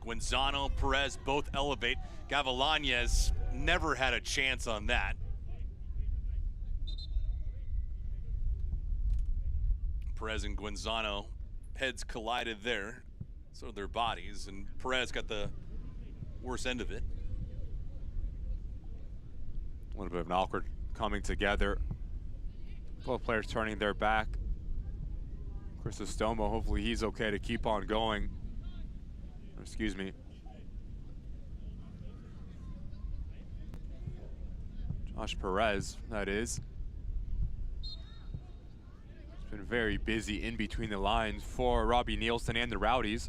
Guenzano, Perez both elevate. Gavilanes never had a chance on that. Perez and Guenzano, heads collided there. So did their bodies, and Perez got the worst end of it.
A little bit of an awkward coming together. Both players turning their back. Crisostomo, hopefully he's okay to keep on going. Excuse me. Josh Perez, that is. It's been very busy in between the lines for Robbie Nielsen and the Rowdies.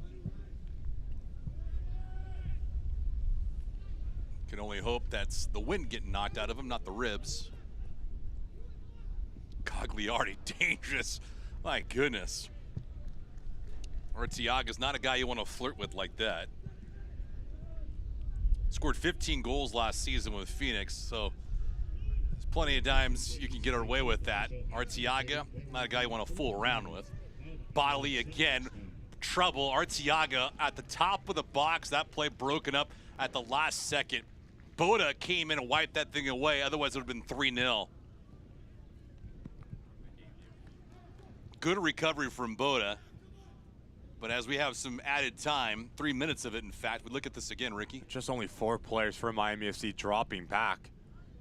Can only hope that's the wind getting knocked out of him, not the ribs. Cagliari, dangerous. My goodness. Arteaga's not a guy you want to flirt with like that. Scored 15 goals last season with Phoenix, so there's plenty of times you can get away with that. Arteaga, not a guy you want to fool around with. Bodily again, trouble. Arteaga at the top of the box. That play broken up at the last second. Boda came in and wiped that thing away, otherwise it would have been 3-0. Good recovery from Boda. But as we have some added time, 3 minutes of it, in fact, we look at this again, Ricky.
Just only 4 players for Miami FC dropping back.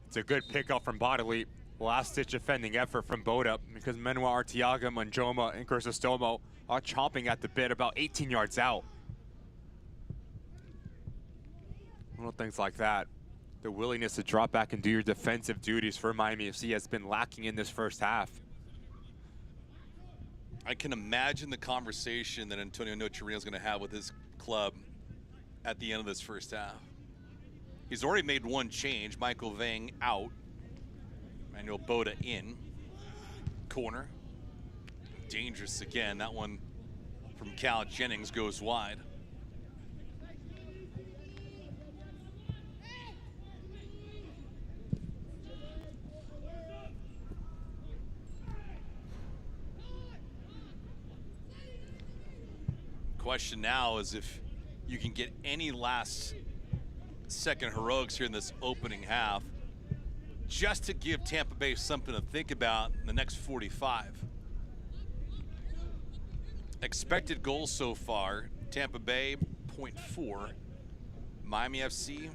It's a good pickup from Bodily. Last-ditch defending effort from Boda because Manuel Arteaga, Manjoma, and Crisostomo are chomping at the bit about 18 yards out. Little things like that. The willingness to drop back and do your defensive duties for Miami FC has been lacking in this first half.
I can imagine the conversation that Antonio Nocerino is going to have with his club at the end of this first half. He's already made one change. Michael Vang out. Manuel Boda in. Corner. Dangerous again. That one from Cal Jennings goes wide. Question now is if you can get any last second heroics here in this opening half just to give Tampa Bay something to think about in the next 45. Expected goals so far, Tampa Bay 0.4, Miami FC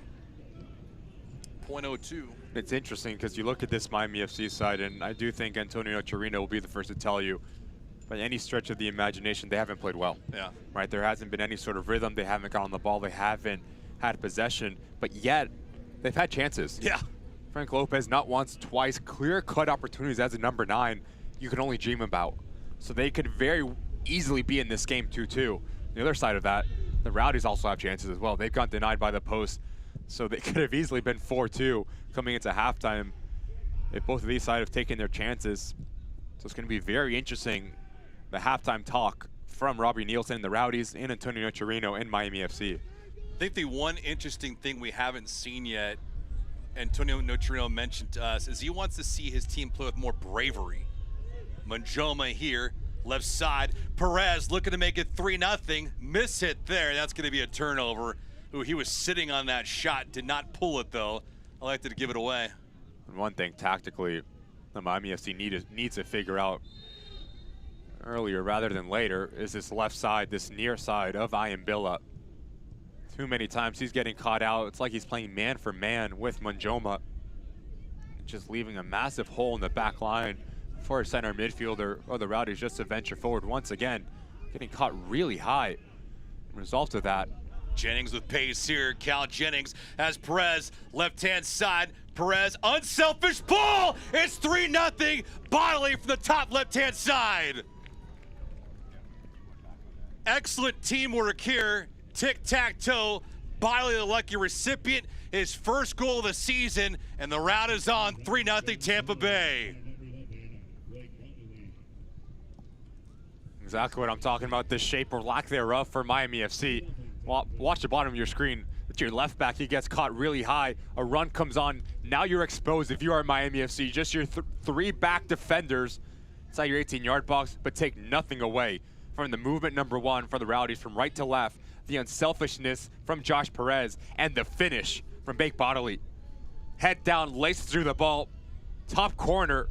0.02.
It's interesting because you look at this Miami FC side, and I do think Antonio Nocerino will be the first to tell you, by any stretch of the imagination, they haven't played well.
Yeah.
Right, there hasn't been any sort of rhythm. They haven't got on the ball. They haven't had possession, but yet they've had chances.
Yeah.
Frank Lopez not once, twice, clear-cut opportunities as a number 9 you can only dream about. So they could very easily be in this game 2-2. The other side of that, the Rowdies also have chances as well. They've gotten denied by the post, so they could have easily been 4-2 coming into halftime if both of these sides have taken their chances. So it's going to be very interesting, the halftime talk from Robbie Nielsen and the Rowdies and Antonio Nocerino and Miami FC.
I think the one interesting thing we haven't seen yet, Antonio Nocerino mentioned to us, is he wants to see his team play with more bravery. Manjoma here, left side. Perez looking to make it 3-0. Miss hit there. That's going to be a turnover. Ooh, he was sitting on that shot. Did not pull it, though. Elected to give it away.
And one thing tactically, the Miami FC needs to figure out earlier rather than later is this left side, this near side of Ian Billa. Too many times he's getting caught out. It's like he's playing man for man with Manjoma, just leaving a massive hole in the back line for a center midfielder or the Rowdies just to venture forward once again, getting caught really high. Result of that,
Jennings with pace here. Cal Jennings has Perez left-hand side. Perez, unselfish ball. It's 3-0. Bodily from the top left-hand side. Excellent teamwork here. Tic-tac-toe. Bodily the lucky recipient. His first goal of the season, and the round is on. 3-0 Tampa Bay.
Exactly what I'm talking about, the shape or lack thereof for Miami FC. Watch the bottom of your screen. It's your left back, he gets caught really high. A run comes on, now you're exposed if you are Miami FC. Just your three back defenders inside your 18-yard box, but take nothing away from the movement number one for the Rowdies from right to left, the unselfishness from Josh Perez, and the finish from Bake Bodily. Head down, laces through the ball, top corner,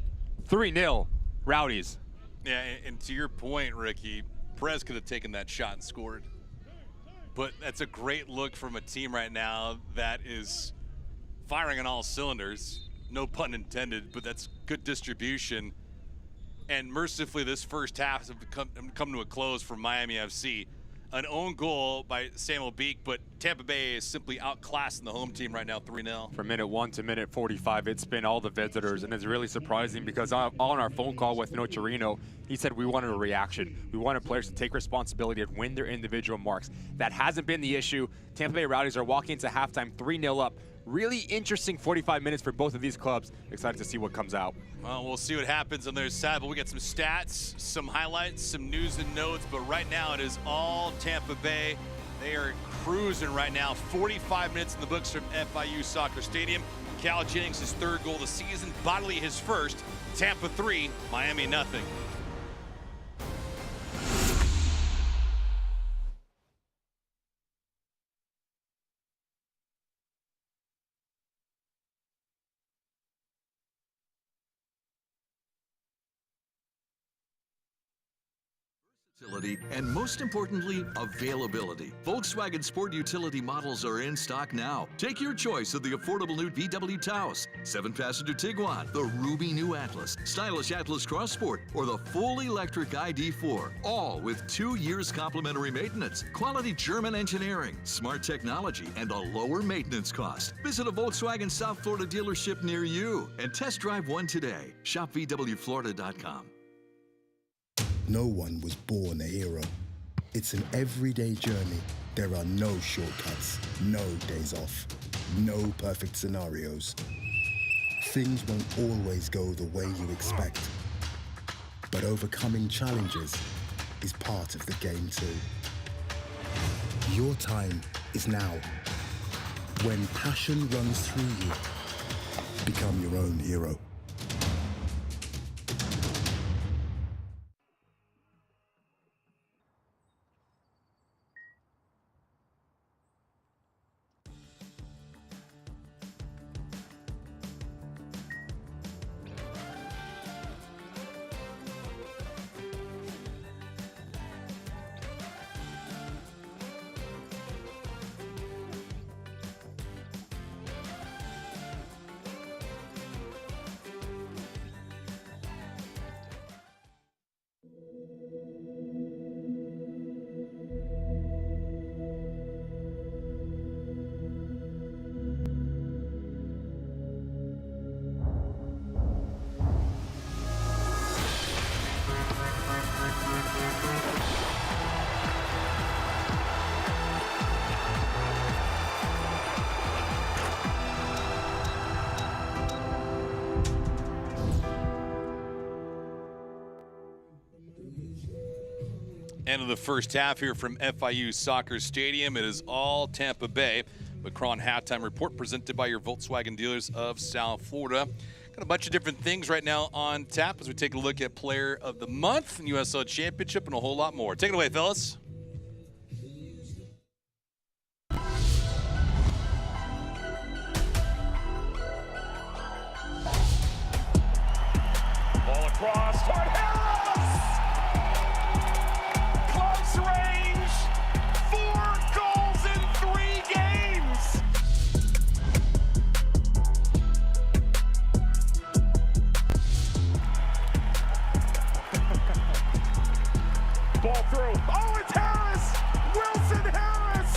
3-0, Rowdies.
Yeah, and to your point, Ricky, Perez could have taken that shot and scored. But that's a great look from a team right now that is firing on all cylinders. No pun intended, but that's good distribution. And mercifully, this first half has come to a close for Miami FC. An own goal by Samuel Beek, but Tampa Bay is simply outclassing the home team right now, 3-0.
From minute 1 to minute 45, it's been all the visitors, and it's really surprising because on our phone call with Notarino, he said we wanted a reaction. We wanted players to take responsibility and win their individual marks. That hasn't been the issue. Tampa Bay Rowdies are walking into halftime 3-0 up. Really interesting 45 minutes for both of these clubs. Excited to see what comes out.
Well, we'll see what happens on their side, but we got some stats, some highlights, some news and notes, but right now it is all Tampa Bay. They are cruising right now. 45 minutes in the books from FIU Soccer Stadium. Cal Jennings, his third goal of the season. Bodily, his first. Tampa 3, Miami nothing.
And most importantly, availability. Volkswagen Sport Utility models are in stock now. Take your choice of the affordable new VW Taos, 7-passenger Tiguan, the Ruby new Atlas, stylish Atlas Cross Sport, or the full electric ID4. All with 2 years complimentary maintenance, quality German engineering, smart technology, and a lower maintenance cost. Visit a Volkswagen South Florida dealership near you and test drive one today. Shop VWFlorida.com.
No one was born a hero. It's an everyday journey. There are no shortcuts, no days off, no perfect scenarios. Things won't always go the way you expect. But overcoming challenges is part of the game too. Your time is now. When passion runs through you, become your own hero.
End of the first half here from FIU Soccer Stadium. It is all Tampa Bay. Macron halftime report presented by your Volkswagen dealers of South Florida. Got a bunch of different things right now on tap as we take a look at Player of the Month, USL Championship, and a whole lot more. Take it away, fellas.
Ball across, toward Harris! Close range, 4 goals in 3 games! Ball through, oh, it's Harris! Wilson Harris!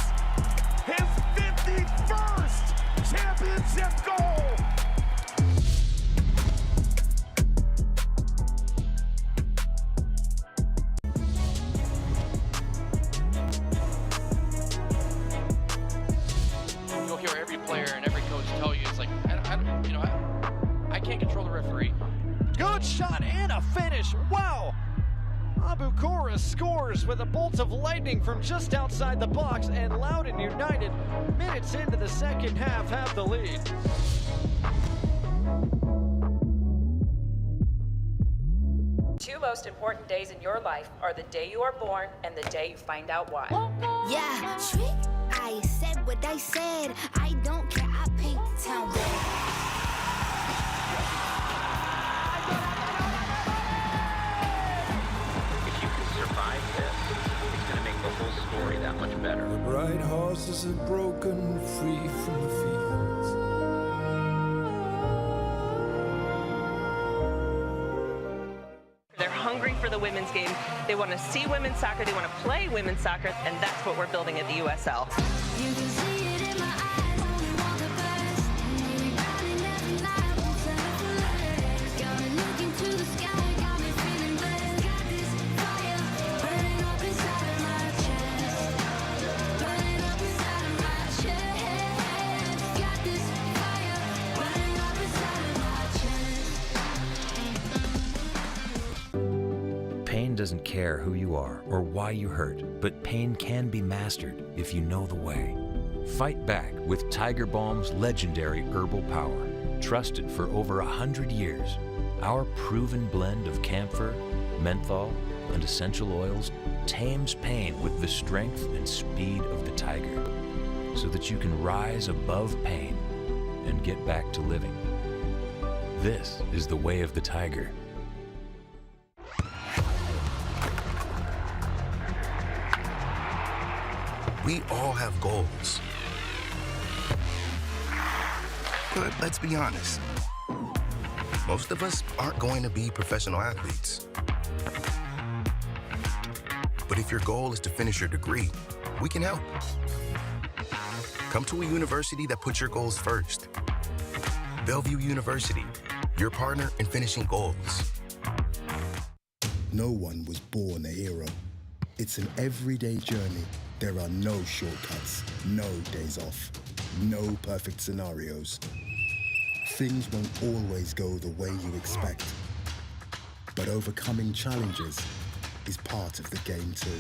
His 51st championship goal!
Good shot and a finish. Wow. Abukora scores with a bolt of lightning from just outside the box, and Loudoun United, minutes into the second half, have the lead.
Two most important days in your life are the day you are born and the day you find out why.
Yeah, trick. I said what I said. I don't care. I paint the town red.
If you can survive this, it's going to make the whole story that much better.
The bright horses have broken free from the fields.
They're hungry for the women's game. They want to see women's soccer. They want to play women's soccer, and that's what we're building at the USL.
You can see it in my eyes. Only want the best. Running every night. Won't settle for less. Got me looking to the sky. Got me feeling blessed. Got this fire burning up inside of my chest. Burning up inside of my chest. Got this fire burning up inside of my chest.
Pain doesn't care who you are or why you hurt, but pain can be mastered if you know the way. Fight back with Tiger Balm's legendary herbal power. Trusted for over 100 years, our proven blend of camphor, menthol, and essential oils tames pain with the strength and speed of the tiger, so that you can rise above pain and get back to living. This is the way of the tiger.
We all have goals. But let's be honest, most of us aren't going to be professional athletes. But if your goal is to finish your degree, we can help. Come to a university that puts your goals first. Bellevue University, your partner in finishing goals.
No one was born a hero. It's an everyday journey. There are no shortcuts, no days off, no perfect scenarios. Things won't always go the way you expect. But overcoming challenges is part of the game too.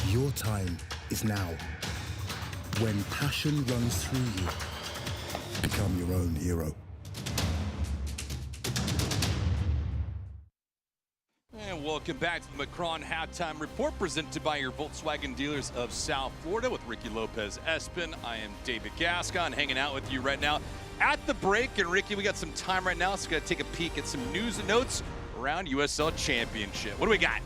Your time is now. When passion runs through you, become your own hero.
And welcome back to the Macron Halftime Report, presented by your Volkswagen dealers of South Florida with Ricky Lopez Espin. I am David Gascon, hanging out with you right now at the break. And Ricky, we got some time right now, so we're going to take a peek at some news and notes around USL Championship. What do we got?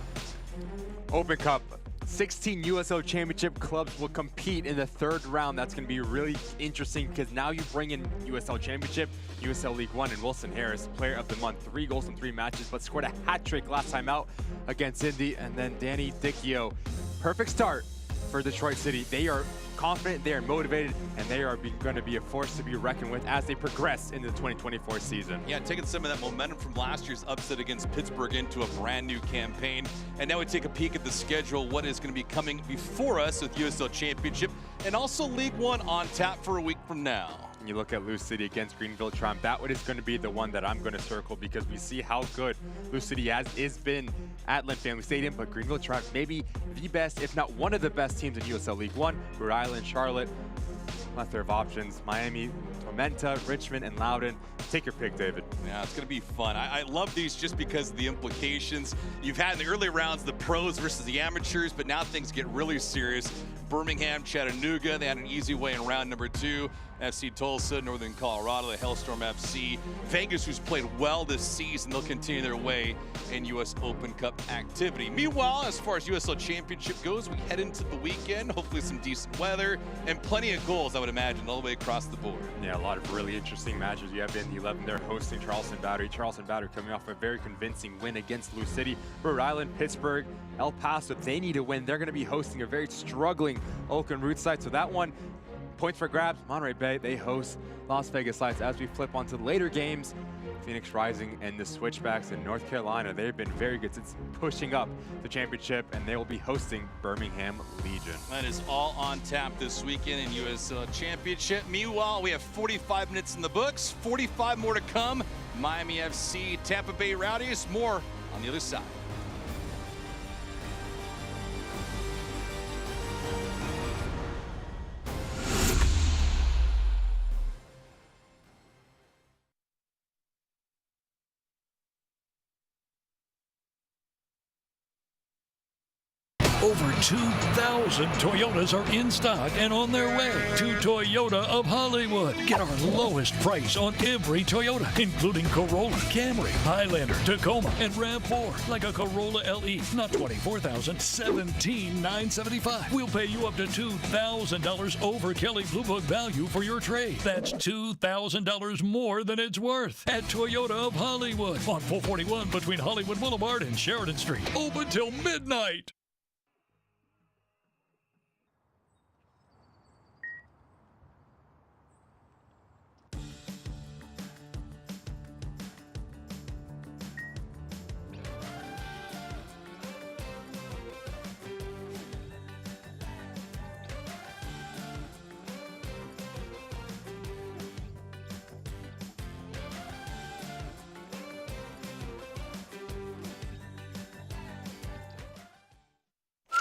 Open Cup. 16 USL Championship clubs will compete in the third round. That's going to be really interesting because now you bring in USL Championship, USL League One, and Wilson Harris, Player of the Month. 3 goals in 3 matches, but scored a hat trick last time out against Indy. And then Danny Dicchio. Perfect start for Detroit City. They are confident, they are motivated, and they are going to be a force to be reckoned with as they progress into the 2024 season.
Yeah, taking some of that momentum from last year's upset against Pittsburgh into a brand new campaign. And now we take a peek at the schedule, what is going to be coming before us with USL Championship and also League One on tap for a week from now.
You look at Lou City against Greenville Trom, that one is going to be the one that I'm going to circle because we see how good Lou City has been at Lynn Family Stadium, but Greenville Trom maybe the best, if not one of the best teams in USL League One. Rhode Island, Charlotte, plethora of options. Miami, Tormenta, Richmond, and Loudoun. Take your pick, David.
Yeah, it's going to be fun. I love these just because of the implications. You've had in the early rounds the pros versus the amateurs, but now things get really serious. Birmingham, Chattanooga, they had an easy way in round number 2. FC Tulsa, Northern Colorado, the Hellstorm FC. Vegas, who's played well this season, they'll continue their way in U.S. Open Cup activity. Meanwhile, as far as USL Championship goes, we head into the weekend. Hopefully some decent weather and plenty of goals, I would imagine, all the way across the board.
Yeah, a lot of really interesting matches. You have in the 11 there hosting Charleston Battery. Charleston Battery coming off a very convincing win against Lou City. Rhode Island, Pittsburgh, El Paso, they need a win. They're going to be hosting a very struggling Oakland Root side. So that one, points for grabs. Monterey Bay, they host Las Vegas Lights. As we flip onto the later games, Phoenix Rising and the Switchbacks in North Carolina, they've been very good since pushing up the championship, and they will be hosting Birmingham Legion.
That is all on tap this weekend in USL Championship. Meanwhile, we have 45 minutes in the books, 45 more to come. Miami FC, Tampa Bay Rowdies, more on the other side.
Over 2,000 Toyotas are in stock and on their way to Toyota of Hollywood. Get our lowest price on every Toyota, including Corolla, Camry, Highlander, Tacoma, and RAV4. Like a Corolla LE, not $24,000, $17,975. We'll pay you up to $2,000 over Kelley Blue Book value for your trade. That's $2,000 more than it's worth at Toyota of Hollywood on 441 between Hollywood Boulevard and Sheridan Street. Open till midnight.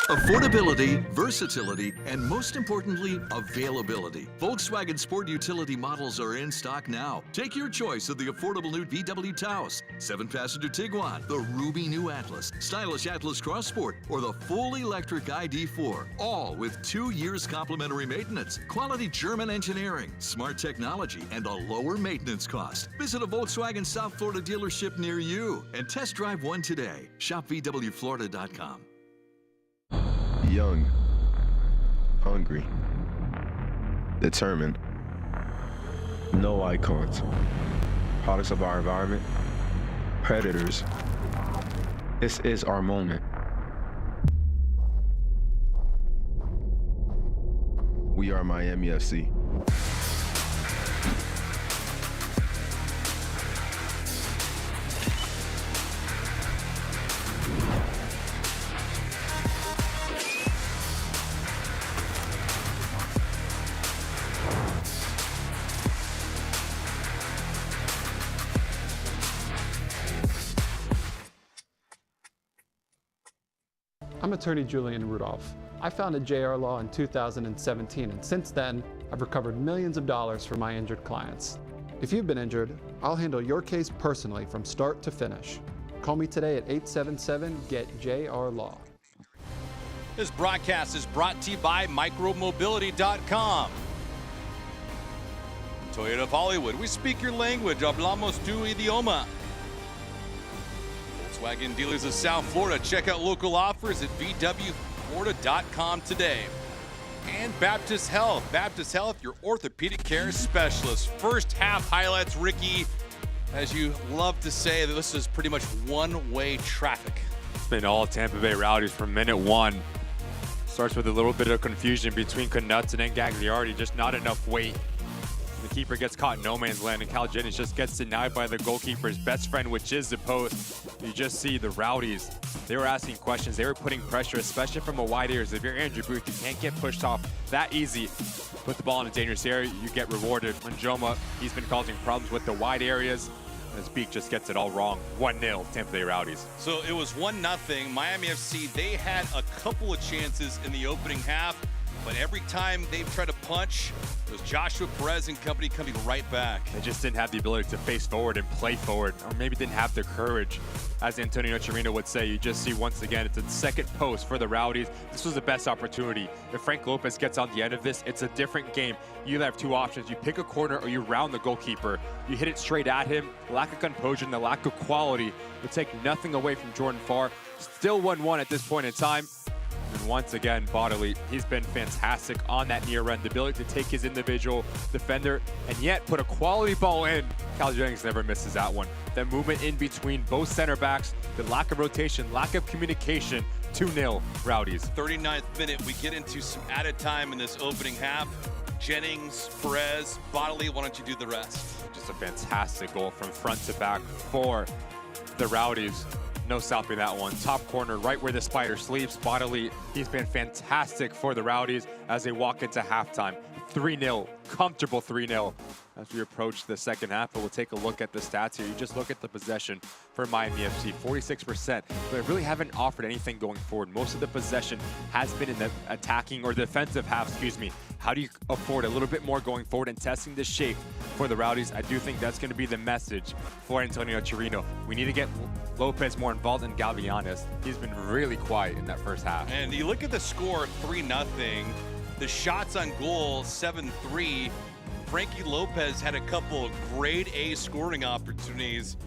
Affordability, versatility, and most importantly, availability. Volkswagen Sport Utility models are in stock now. Take your choice of the affordable new VW Taos, 7-passenger Tiguan, the Ruby new Atlas, stylish Atlas Cross Sport, or the full electric ID4, all with 2 years complimentary maintenance, quality German engineering, smart technology, and a lower maintenance cost. Visit a Volkswagen South Florida dealership near you and test drive one today. Shop VWFlorida.com.
Young, hungry, determined, no icons, products of our environment, predators. This is our moment. We are Miami FC.
I'm attorney Julian Rudolph. I founded JR Law in 2017, and since then, I've recovered millions of dollars for my injured clients. If you've been injured, I'll handle your case personally from start to finish. Call me today at 877-GET-JR-LAW.
This broadcast is brought to you by micromobility.com. Toyota of Hollywood, we speak your language. Hablamos tu idioma. Volkswagen dealers of South Florida. Check out local offers at VWFlorida.com today. And Baptist Health. Baptist Health, your orthopedic care specialist. First half highlights, Ricky. As you love to say, this is pretty much one-way traffic.
It's been all Tampa Bay Rowdies from minute one. Starts with a little bit of confusion between Knudsen and Gagliardi, just not enough weight. The keeper gets caught in no man's land, and Cal Jennings just gets denied by the goalkeeper's best friend, which is the post. You just see the Rowdies. They were asking questions. They were putting pressure, especially from a wide areas. If you're Andrew Booth, you can't get pushed off that easy. Put the ball in a dangerous area, you get rewarded. Njoma, he's been causing problems with the wide areas. As Beak just gets it all wrong. 1-0, Tampa Bay Rowdies.
So it was 1-0. Miami FC, they had a couple of chances in the opening half, but every time they've tried to punch, it was Joshua Perez and company coming right back.
They just didn't have the ability to face forward and play forward, or maybe didn't have the courage. As Antonio Chirino would say, you just see once again, it's a second post for the Rowdies. This was the best opportunity. If Frank Lopez gets on the end of this, it's a different game. You have two options. You pick a corner or you round the goalkeeper. You hit it straight at him. Lack of composure and the lack of quality would take nothing away from Jordan Farr. Still 1-1 at this point in time. And once again, Bodily, he's been fantastic on that near run. The ability to take his individual defender and yet put a quality ball in. Cal Jennings never misses that one. The movement in between both center backs, the lack of rotation, lack of communication. 2-0 Rowdies.
39th minute, we get into some added time in this opening half. Jennings, Perez, Bodily, why don't you do the rest?
Just a fantastic goal from front to back for the Rowdies. No stopping that one. Top corner, right where the spider sleeps. Bodily, he's been fantastic for the Rowdies as they walk into halftime. 3-0, comfortable 3-0. as we approach the second half, but we'll take a look at the stats here. You just look at the possession for Miami FC, 46%, but they really haven't offered anything going forward. Most of the possession has been in the attacking or defensive half, excuse me. How do you afford a little bit more going forward and testing the shape for the Rowdies? I do think that's going to be the message for Antonio Chirino. We need to get Lopez more involved in Gavianes. He's been really quiet in that first half.
And you look at the score, 3-0. The shots on goal, 7-3. Frankie Lopez had a couple of grade A scoring opportunities.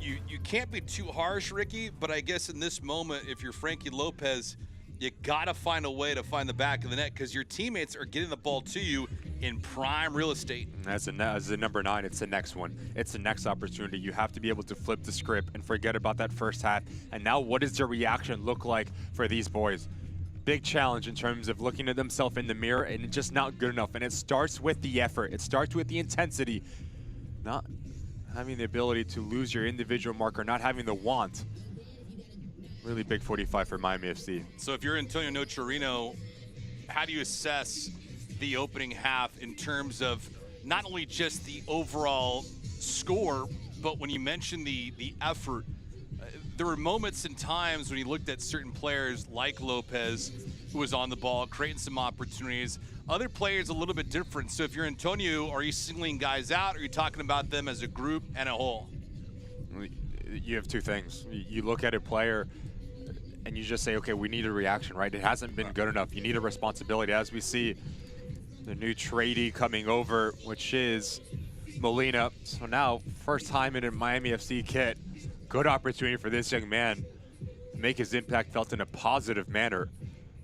You can't be too harsh, Ricky, but I guess in this moment, if you're Frankie Lopez, you gotta find a way to find the back of the net because your teammates are getting the ball to you in prime real estate.
As a number 9, it's the next one. It's the next opportunity. You have to be able to flip the script and forget about that first half. And now what does the reaction look like for these boys? Big challenge in terms of looking at themselves in the mirror and it's just not good enough. And it starts with the effort. It starts with the intensity. Not having the ability to lose your individual marker, not having the want. Really big 45 for Miami FC.
So if you're Antonio Chirino, how do you assess the opening half in terms of not only just the overall score, but when you mention the effort, there were moments and times when you looked at certain players like Lopez, who was on the ball, creating some opportunities. Other players a little bit different. So if you're Antonio, are you singling guys out, or are you talking about them as a group and a whole?
You have two things. You look at a player and you just say, okay, we need a reaction, right? It hasn't been good enough. You need a responsibility. As we see the new tradee coming over, which is Molina. So now, first time in a Miami FC kit, good opportunity for this young man to make his impact felt in a positive manner.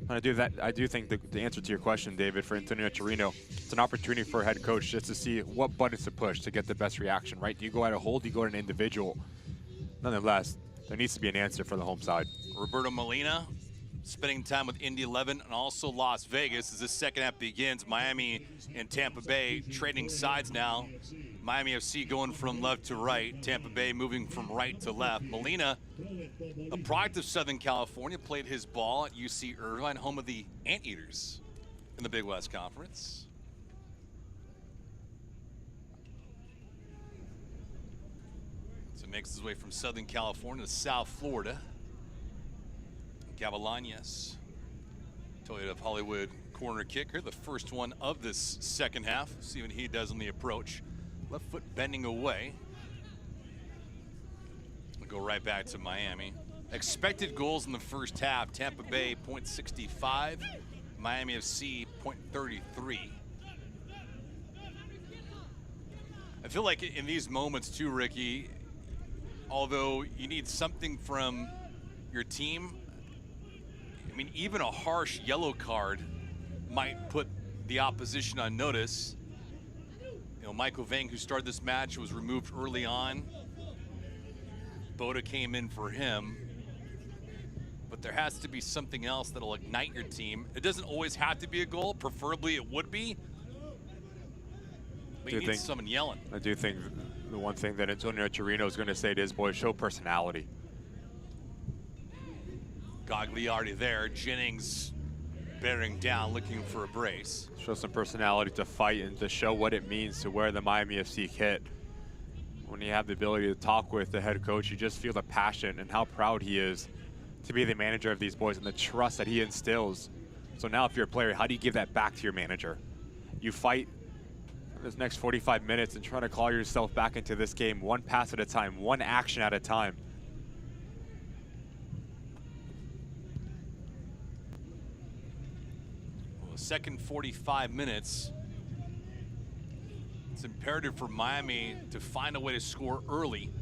I do think the answer to your question, David, for Antonio Chirino, it's an opportunity for a head coach just to see what buttons to push to get the best reaction, right? Do you go at a hold? Do you go at an individual? Nonetheless, there needs to be an answer for the home side.
Roberto Molina spending time with Indy 11 and also Las Vegas as this second half begins. Miami and Tampa Bay trading sides now. Miami FC going from left to right. Tampa Bay moving from right to left. Molina, a product of Southern California, played his ball at UC Irvine, home of the Anteaters in the Big West Conference. So makes his way from Southern California to South Florida. Gavilanes, Toyota of Hollywood corner kicker, the first one of this second half. See what he does on the approach. Left foot bending away. We'll go right back to Miami. Expected goals in the first half, Tampa Bay 0.65, Miami FC 0.33. I feel like in these moments too, Ricky, although you need something from your team, I mean, even a harsh yellow card might put the opposition on notice. You know, Michael Vang, who started this match, was removed early on. Boda came in for him. But there has to be something else that'll ignite your team. It doesn't always have to be a goal. Preferably it would be. But you need someone yelling.
I do think the one thing that Antonio Chirino is going to say to his boys, show personality.
Gagliardi there, Jennings bearing down, looking for a brace.
Show some personality to fight and to show what it means to wear the Miami FC kit. When you have the ability to talk with the head coach, you just feel the passion and how proud he is to be the manager of these boys and the trust that he instills. So now if you're a player, how do you give that back to your manager? You fight this next 45 minutes and try to claw yourself back into this game one pass at a time, one action at a time.
Second 45 minutes. It's imperative for Miami to find a way to score early,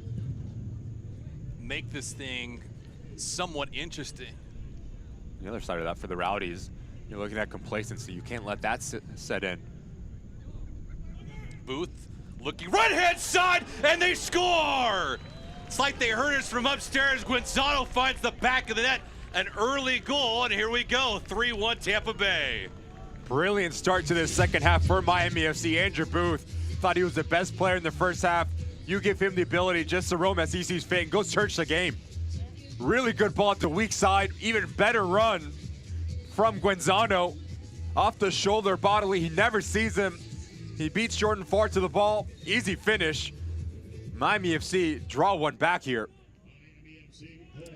make this thing somewhat interesting.
The other side of that for the Rowdies, you're looking at complacency. You can't let that set in.
Booth looking right-hand side, and they score! It's like they heard us from upstairs. Guenzano finds the back of the net. An early goal, and here we go, 3-1 Tampa Bay.
Brilliant start to this second half for Miami FC. Andrew Booth thought he was the best player in the first half. You give him the ability just to roam as he sees fit and go search the game. Really good ball at the weak side. Even better run from Guenzano. Off the shoulder bodily. He never sees him. He beats Jordan Ford to the ball. Easy finish. Miami FC draw one back here.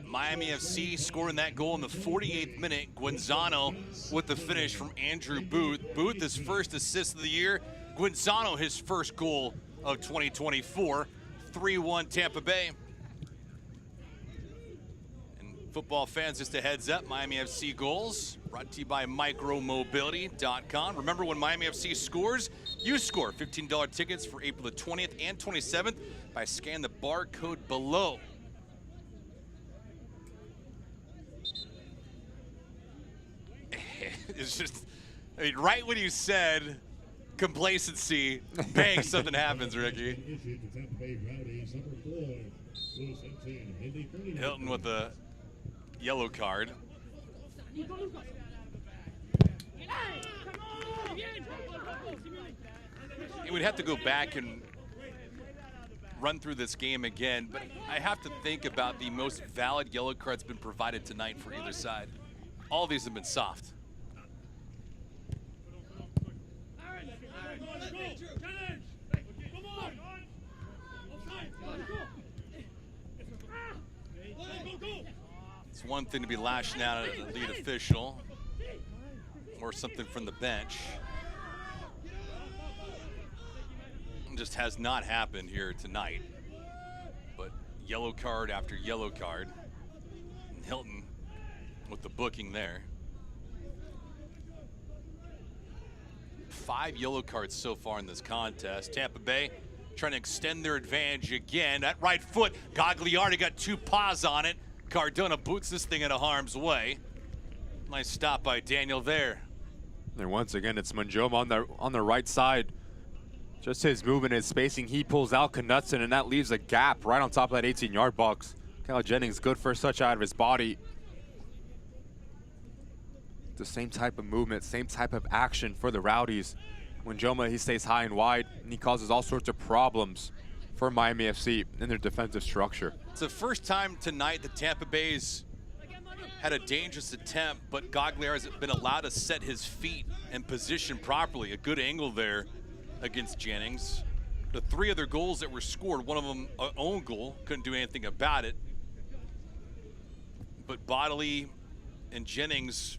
Miami FC scoring that goal in the 48th minute. Guenzano with the finish from Andrew Booth. Booth, his first assist of the year. Guenzano, his first goal of 2024. 3-1 Tampa Bay. And football fans, just a heads up, Miami FC goals brought to you by micromobility.com. Remember, when Miami FC scores, you score. $15 tickets for April the 20th and 27th by scanning the barcode below. It's just, I mean, right when you said complacency, bang, something happens, Ricky. Hilton with a yellow card. It would have to go back and run through this game again, but I have to think about the most valid yellow cards been provided tonight for either side. All of these have been soft. It's one thing to be lashing out at a lead official or something from the bench. It just has not happened here tonight. But yellow card after yellow card. And Hilton with the booking there. 5 yellow cards so far in this contest. Tampa Bay trying to extend their advantage again. That right foot, Gagliardi got 2 paws on it. Cardona boots this thing out of harm's way. Nice stop by Daniel there.
And once again, it's Manjoma on the right side. Just his movement and spacing, he pulls out Knutson, and that leaves a gap right on top of that 18-yard box. Kyle Jennings, good for a touch out of his body. The same type of movement, same type of action for the Rowdies. Manjoma, he stays high and wide, and he causes all sorts of problems for Miami FC in their defensive structure.
It's the first time tonight that Tampa Bay's had a dangerous attempt, but Gagliardi has been allowed to set his feet and position properly. A good angle there against Jennings. The 3 other goals that were scored, one of them an own goal, couldn't do anything about it. But Bodley and Jennings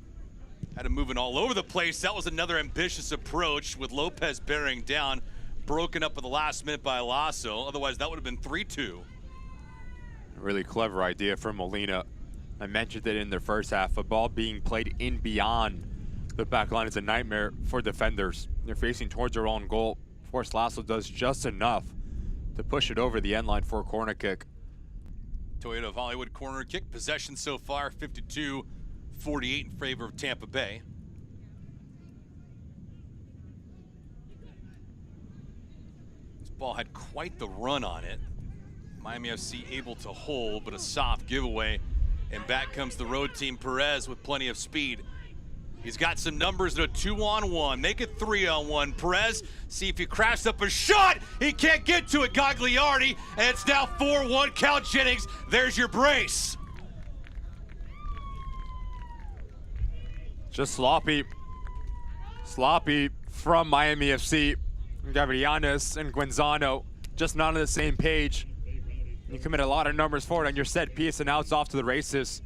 had him moving all over the place. That was another ambitious approach with Lopez bearing down, broken up at the last minute by Lasso. Otherwise, that would have been 3-2.
A really clever idea from Molina. I mentioned it in their first half. A ball being played in beyond the back line is a nightmare for defenders. They're facing towards their own goal. Of course, Lasso does just enough to push it over the end line for a corner kick.
Toyota of Hollywood corner kick. Possession so far, 52-48 in favor of Tampa Bay. This ball had quite the run on it. Miami FC able to hold, but a soft giveaway. And back comes the road team, Perez, with plenty of speed. He's got some numbers at a 2-on-1. Make it 3-on-1. Perez, see if he crafts up a shot. He can't get to it, Gagliardi. And it's now 4-1. Cal Jennings, there's your brace.
Just sloppy from Miami FC. Gavrianes and Guenzano just not on the same page. You commit a lot of numbers forward on your set piece, and now it's off to the races.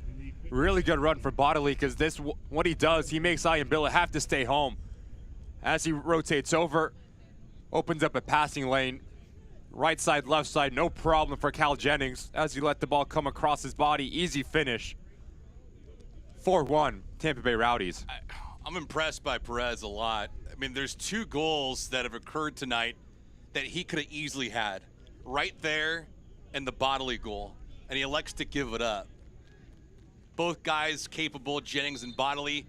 Really good run for Bodley, because this, what he does, he makes Ian Billa have to stay home. As he rotates over, opens up a passing lane. Right side, left side, no problem for Cal Jennings as he let the ball come across his body. Easy finish. 4-1, Tampa Bay Rowdies.
I'm impressed by Perez a lot. I mean, there's 2 goals that have occurred tonight that he could have easily had. Right there and the Bodley goal, and he elects to give it up. Both guys capable, Jennings and Bodley,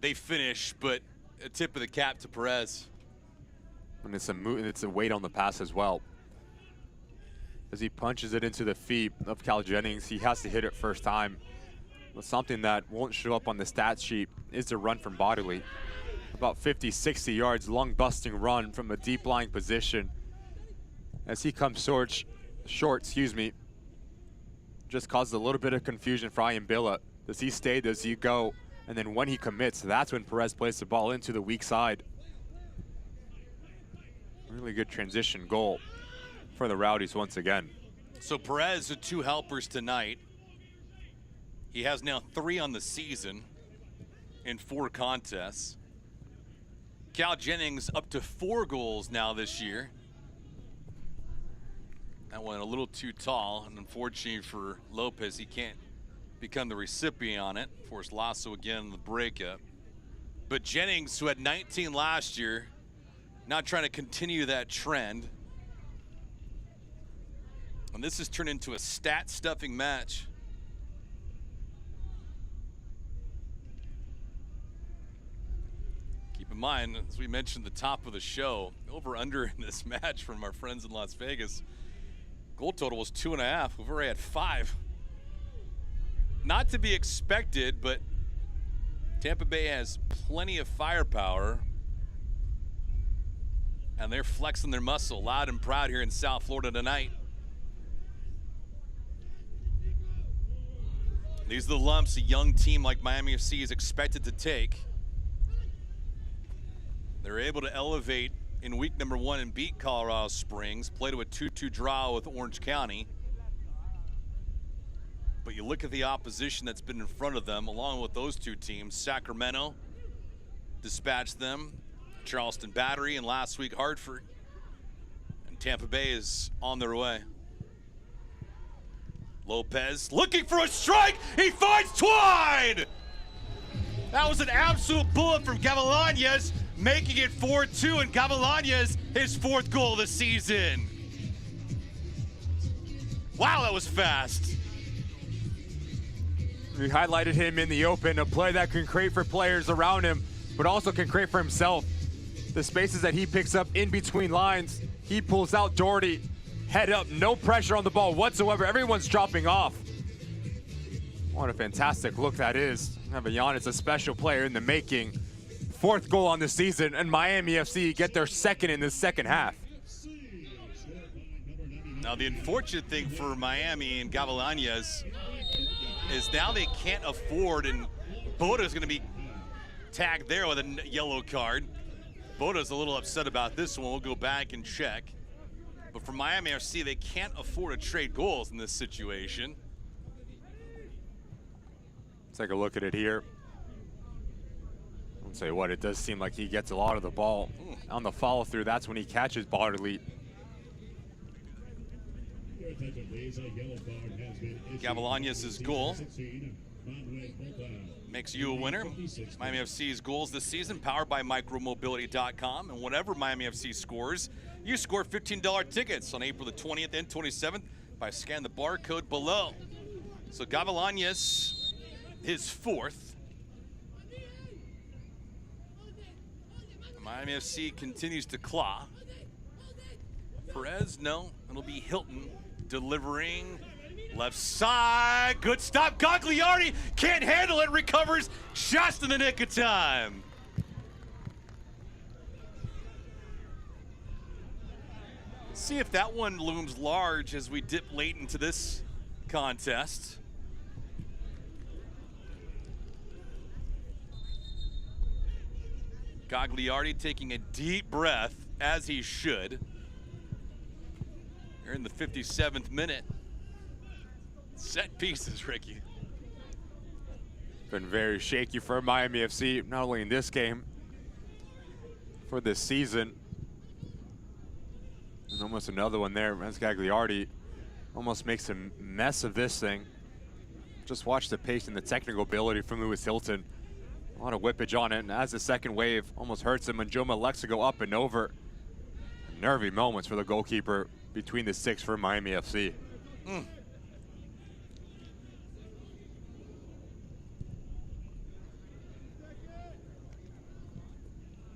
they finish, but a tip of the cap to Perez.
And it's a weight on the pass as well. As he punches it into the feet of Cal Jennings, he has to hit it first time. But something that won't show up on the stat sheet is the run from Bodley. About 50, 60 yards, long busting run from a deep lying position. As he comes short, just causes a little bit of confusion for Ian Billa. Does he stay, does he go? And then when he commits, that's when Perez plays the ball into the weak side. Really good transition goal for the Rowdies once again.
So Perez with 2 helpers tonight. He has now 3 on the season in 4 contests. Cal Jennings up to 4 goals now this year. That one a little too tall, and unfortunately for Lopez, he can't become the recipient on it. Forced Lasso again in the breakup. But Jennings, who had 19 last year, not trying to continue that trend. And this has turned into a stat-stuffing match. Keep in mind, as we mentioned at the top of the show, over-under in this match from our friends in Las Vegas, goal total was 2.5. We've already had 5. Not to be expected, but Tampa Bay has plenty of firepower, and they're flexing their muscle loud and proud here in South Florida tonight. These are the lumps a young team like Miami FC is expected to take. They're able to elevate in week number 1 and beat Colorado Springs, play to a 2-2 draw with Orange County. But you look at the opposition that's been in front of them, along with those 2 teams. Sacramento dispatched them, Charleston Battery, and last week Hartford. And Tampa Bay is on their way. Lopez looking for a strike. He finds Twine. That was an absolute bullet from Gavilanes, making it 4-2, and Gavilanes his 4th goal of the season. Wow, that was fast.
We highlighted him in the open, a play that can create for players around him, but also can create for himself. The spaces that he picks up in between lines, he pulls out Doherty, head up, no pressure on the ball whatsoever. Everyone's dropping off. What a fantastic look that is. Gavilanes, a special player in the making. 4th goal on the season, and Miami FC get their 2nd in the second half.
Now the unfortunate thing for Miami and Gavilanes is now they can't afford, and Boda's going to be tagged there with a yellow card. Boda's a little upset about this one. We'll go back and check. But for Miami FC, they can't afford to trade goals in this situation.
Let's take a look at it here. I'll tell you what, it does seem like he gets a lot of the ball. On the follow-through, that's when he catches Bartley.
Gavilanes' goal makes you a winner. Miami FC's goals this season, powered by micromobility.com. And whatever Miami FC scores, you score $15 tickets on April the 20th and 27th by scanning the barcode below. So Gavilanes, his 4th. Miami FC continues to claw. Perez, no, it'll be Hilton delivering. Left side, good stop. Gagliardi can't handle it, recovers just in the nick of time. See if that one looms large as we dip late into this contest. Gagliardi taking a deep breath, as he should. Here in the 57th minute. Set pieces, Ricky.
Been very shaky for Miami FC, not only in this game, for this season. There's almost another one there. As Gagliardi almost makes a mess of this thing. Just watch the pace and the technical ability from Lewis Hilton. A lot of whippage on it, and as the second wave almost hurts him, and Joma elects to go up and over. Nervy moments for the goalkeeper between the 6 for Miami FC.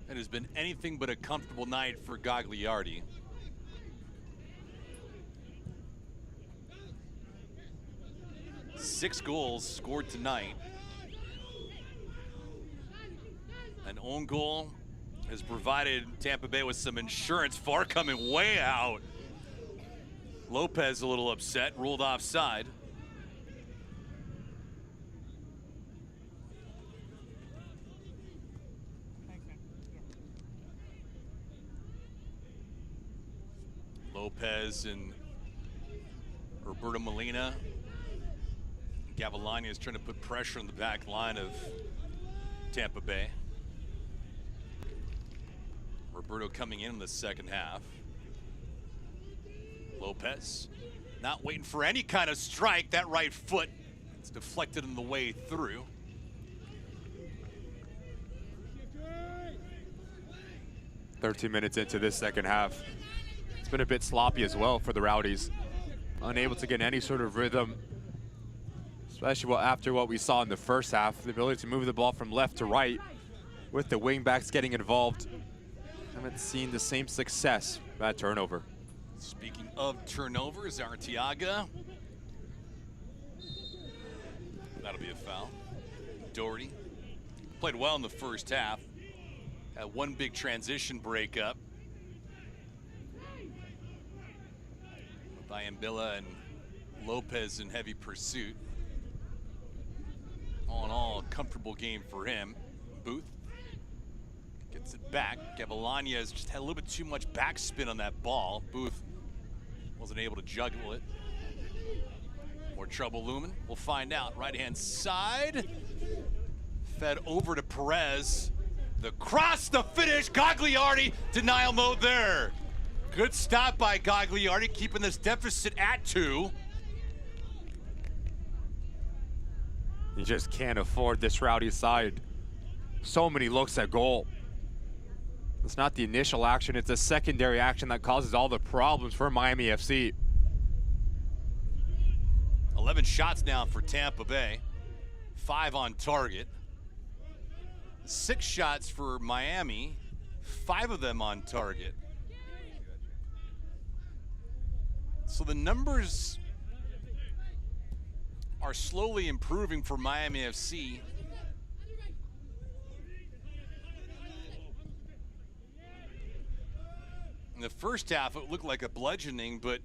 It has been anything but a comfortable night for Gagliardi. Six goals scored tonight. An own goal has provided Tampa Bay with some insurance. Far coming way out. Lopez a little upset, ruled offside. Lopez and Roberto Molina. Gavilanes is trying to put pressure on the back line of Tampa Bay. Roberto coming in the second half. Lopez not waiting for any kind of strike. That right foot, it's deflected on the way through.
"13 minutes into this second half. It's been a bit sloppy as well for the Rowdies. Unable to get any sort of rhythm, especially after what we saw in the first half. The ability to move the ball from left to right with the wingbacks getting involved. Haven't seen the same success. Bad turnover.
Speaking of turnovers, Arteaga. That'll be a foul. Doherty played well in the first half. Had one big transition breakup with Ayambilla and Lopez in heavy pursuit. All in all, a comfortable game for him. Booth gets it back. Gavilanes just had a little bit too much backspin on that ball. Booth wasn't able to juggle it. More trouble looming. We'll find out. Right-hand side. Fed over to Perez. The cross, the finish. Gagliardi, denial mode there. Good stop by Gagliardi, keeping this deficit at 2.
You just can't afford this Rowdy side. So many looks at goal. It's not the initial action, it's a secondary action that causes all the problems for Miami FC.
11 shots now for Tampa Bay. 5 on target. 6 shots for Miami. 5 of them on target. So the numbers are slowly improving for Miami FC. In the first half, it looked like a bludgeoning, but,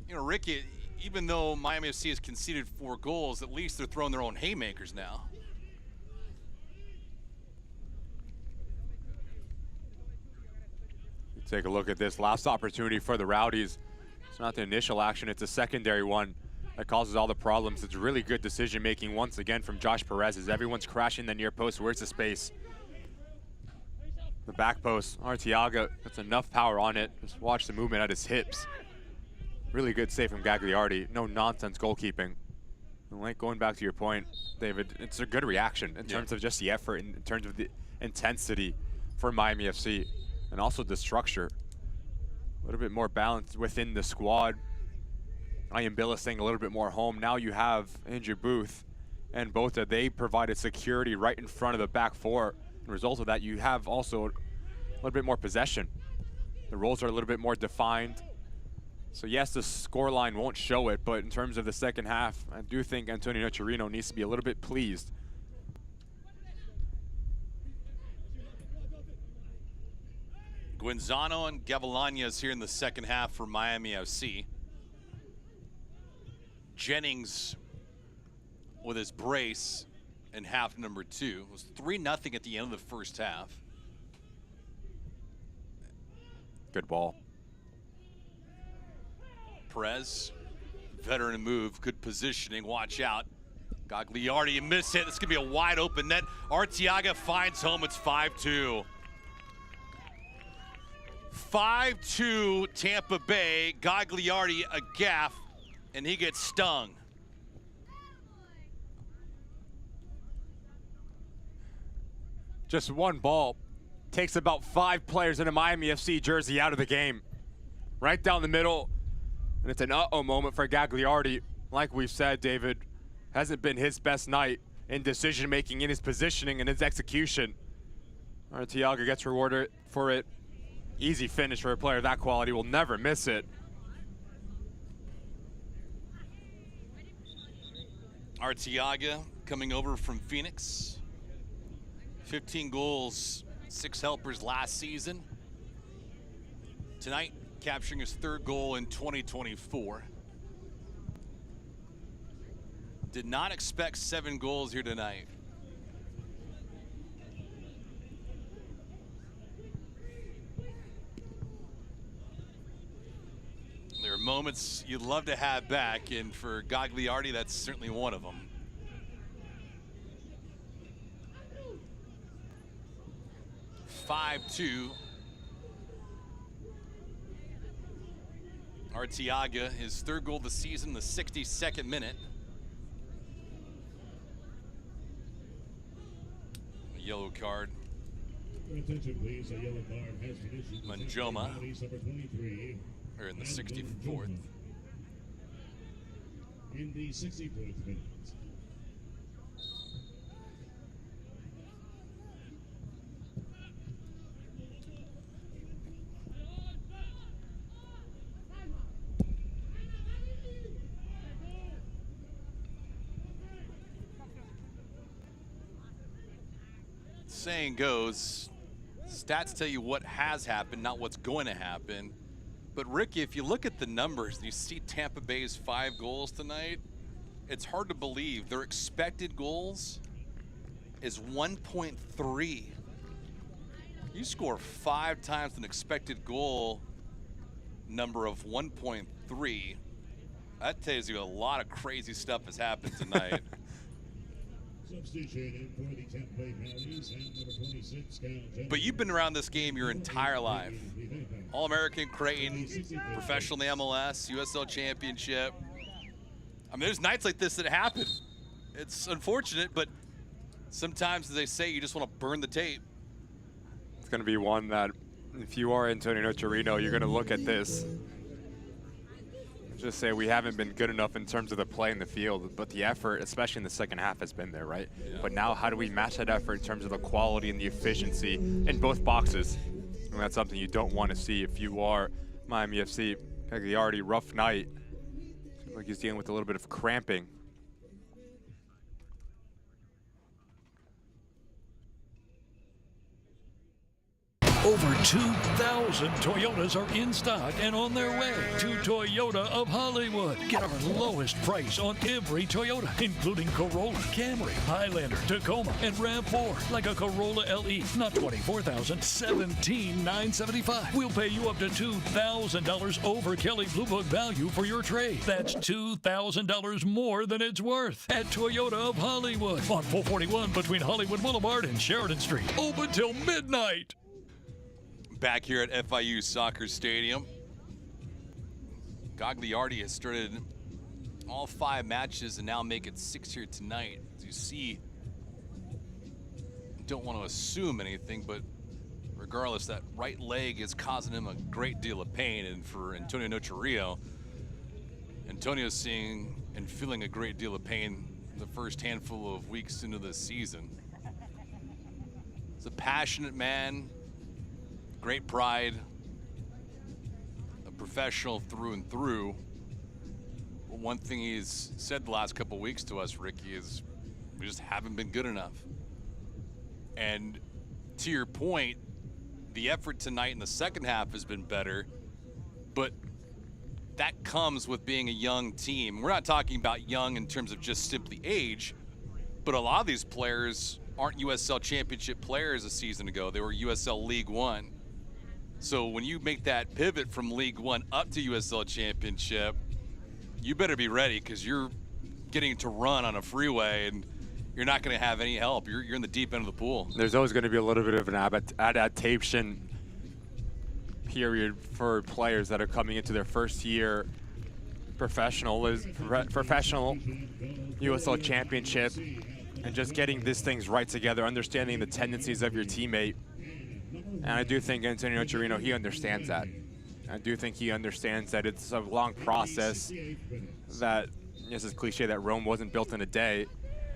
you know, Ricky, even though Miami FC has conceded 4 goals, at least they're throwing their own haymakers now.
Take a look at this last opportunity for the Rowdies. It's not the initial action, it's a secondary one that causes all the problems. It's really good decision making once again from Josh Perez as everyone's crashing the near post. Where's the space? The back post, Arteaga, that's enough power on it. Just watch the movement at his hips. Really good save from Gagliardi. No nonsense goalkeeping. And like going back to your point, David, it's a good reaction in terms of just the effort, in terms of the intensity for Miami FC. And also the structure. A little bit more balance within the squad. Ayambilla staying a little bit more home. Now you have Andrew Booth and Bota. They provided security right in front of the back four. As a result of that, you have also a little bit more possession. The roles are a little bit more defined. So yes, the scoreline won't show it, but in terms of the second half, I do think Antonio Nocerino needs to be a little bit pleased.
Guenzano and Gavilanes here in the second half for Miami FC. Jennings with his brace in half number 2. It was 3-0 at the end of the first half.
Good ball.
Perez, veteran move, good positioning, watch out. Gagliardi, you miss it. This could be a wide open net. Arteaga finds home, it's 5-2. 5-2 Tampa Bay. Gagliardi a gaff, and he gets stung.
Just one ball takes about 5 players in a Miami FC jersey out of the game. Right down the middle, and it's an uh-oh moment for Gagliardi. Like we've said, David, hasn't been his best night in decision-making, in his positioning, and his execution. Arteaga gets rewarded for it. Easy finish for a player of that quality, will never miss it.
Arteaga coming over from Phoenix. 15 goals, 6 helpers last season. Tonight, capturing his 3rd goal in 2024. Did not expect 7 goals here tonight. moments you'd love to have back, and for Gagliardi, that's certainly one of them. (5-2). Arteaga, his third goal of the season, the 62nd minute. A yellow card.
Attention, please. A yellow card has been issued.
Manjoma,
Number 23.
or in the 64th.
In the 64th minute.
Saying goes, stats tell you what has happened, not what's going to happen. But Ricky, if you look at the numbers and you see Tampa Bay's 5 goals tonight, it's hard to believe their expected goals is 1.3. You score 5 times an expected goal number of 1.3. That tells you a lot of crazy stuff has happened tonight.
Substitution for the Tampa Bay Rowdies and number 26,
But you've been around this game your entire life. All-American Creighton, professional in the MLS, USL Championship. I mean, there's nights like this that happen. It's unfortunate, but sometimes, as they say, you just want to burn the tape.
It's going to be one that, if you are Antonio Torino, you're going to look at this. Just say we haven't been good enough in terms of the play in the field, but the effort, especially in the second half, has been there, right? Yeah. But now how do we match that effort in terms of the quality and the efficiency in both boxes? And that's something you don't want to see if you are Miami FC. Gagliardi, rough night. Seems like he's dealing with a little bit of cramping.
Over 2,000 Toyotas are in stock and on their way to Toyota of Hollywood. Get our lowest price on every Toyota, including Corolla, Camry, Highlander, Tacoma, and RAV4. Like a Corolla LE, not $24,000, $17,975. We'll pay you up to $2,000 over Kelley Blue Book value for your trade. That's $2,000 more than it's worth at Toyota of Hollywood on 441 between Hollywood Boulevard and Sheridan Street. Open till midnight.
Back here at FIU Soccer Stadium, Gagliardi has started all 5 matches and now make it 6 here tonight. As you see, don't want to assume anything, but regardless, that right leg is causing him a great deal of pain. And for Antonio Notario, Antonio's seeing and feeling a great deal of pain the first handful of weeks into the season. He's a passionate man. Great pride, a professional through and through. Well, one thing he's said the last couple weeks to us, Ricky, is we just haven't been good enough. And to your point, the effort tonight in the second half has been better, but that comes with being a young team. We're not talking about young in terms of just simply age, but a lot of these players aren't USL Championship players a season ago. They were USL League One. So when you make that pivot from League One up to USL Championship, you better be ready, because you're getting to run on a freeway and you're not going to have any help. You're in the deep end of the pool.
There's always going to be a little bit of an adaptation period for players that are coming into their first year professional USL Championship, and just getting these things right together, understanding the tendencies of your teammate. And I do think Antonio Torino, he understands that. I do think he understands that it's a long process, that, yes, it's cliche that Rome wasn't built in a day,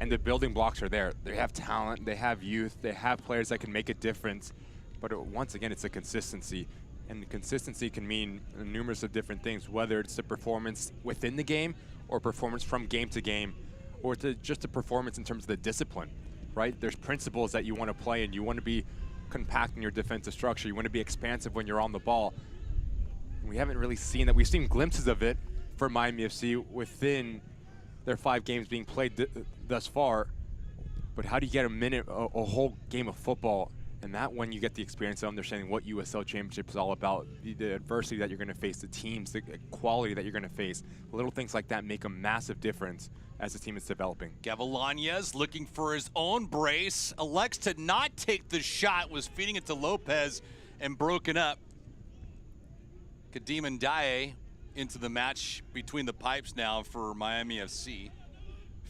and the building blocks are there. They have talent, they have youth, they have players that can make a difference, but once again, it's a consistency. And consistency can mean numerous of different things, whether it's the performance within the game or performance from game to game, or just a performance in terms of the discipline, right? There's principles that you want to play, and you want to be compact in your defensive structure. You want to be expansive when you're on the ball. We haven't really seen that. We've seen glimpses of it for Miami FC within their 5 games being played thus far. But how do you get a whole game of football And that when you get the experience of understanding what USL Championship is all about, the adversity that you're going to face, the teams, the quality that you're going to face, little things like that make a massive difference as the team is developing.
Gavilanes looking for his own brace, elects to not take the shot, was feeding it to Lopez and broken up. Kadim Ndiaye into the match between the pipes now for Miami FC.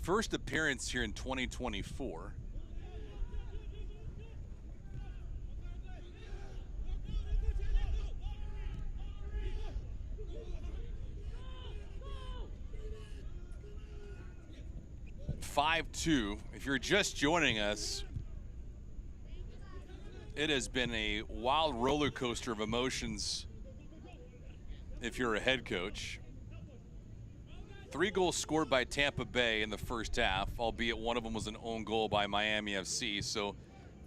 First appearance here in 2024. (5-2). If you're just joining us, it has been a wild roller coaster of emotions if you're a head coach. 3 goals scored by Tampa Bay in the first half, albeit one of them was an own goal by Miami FC. So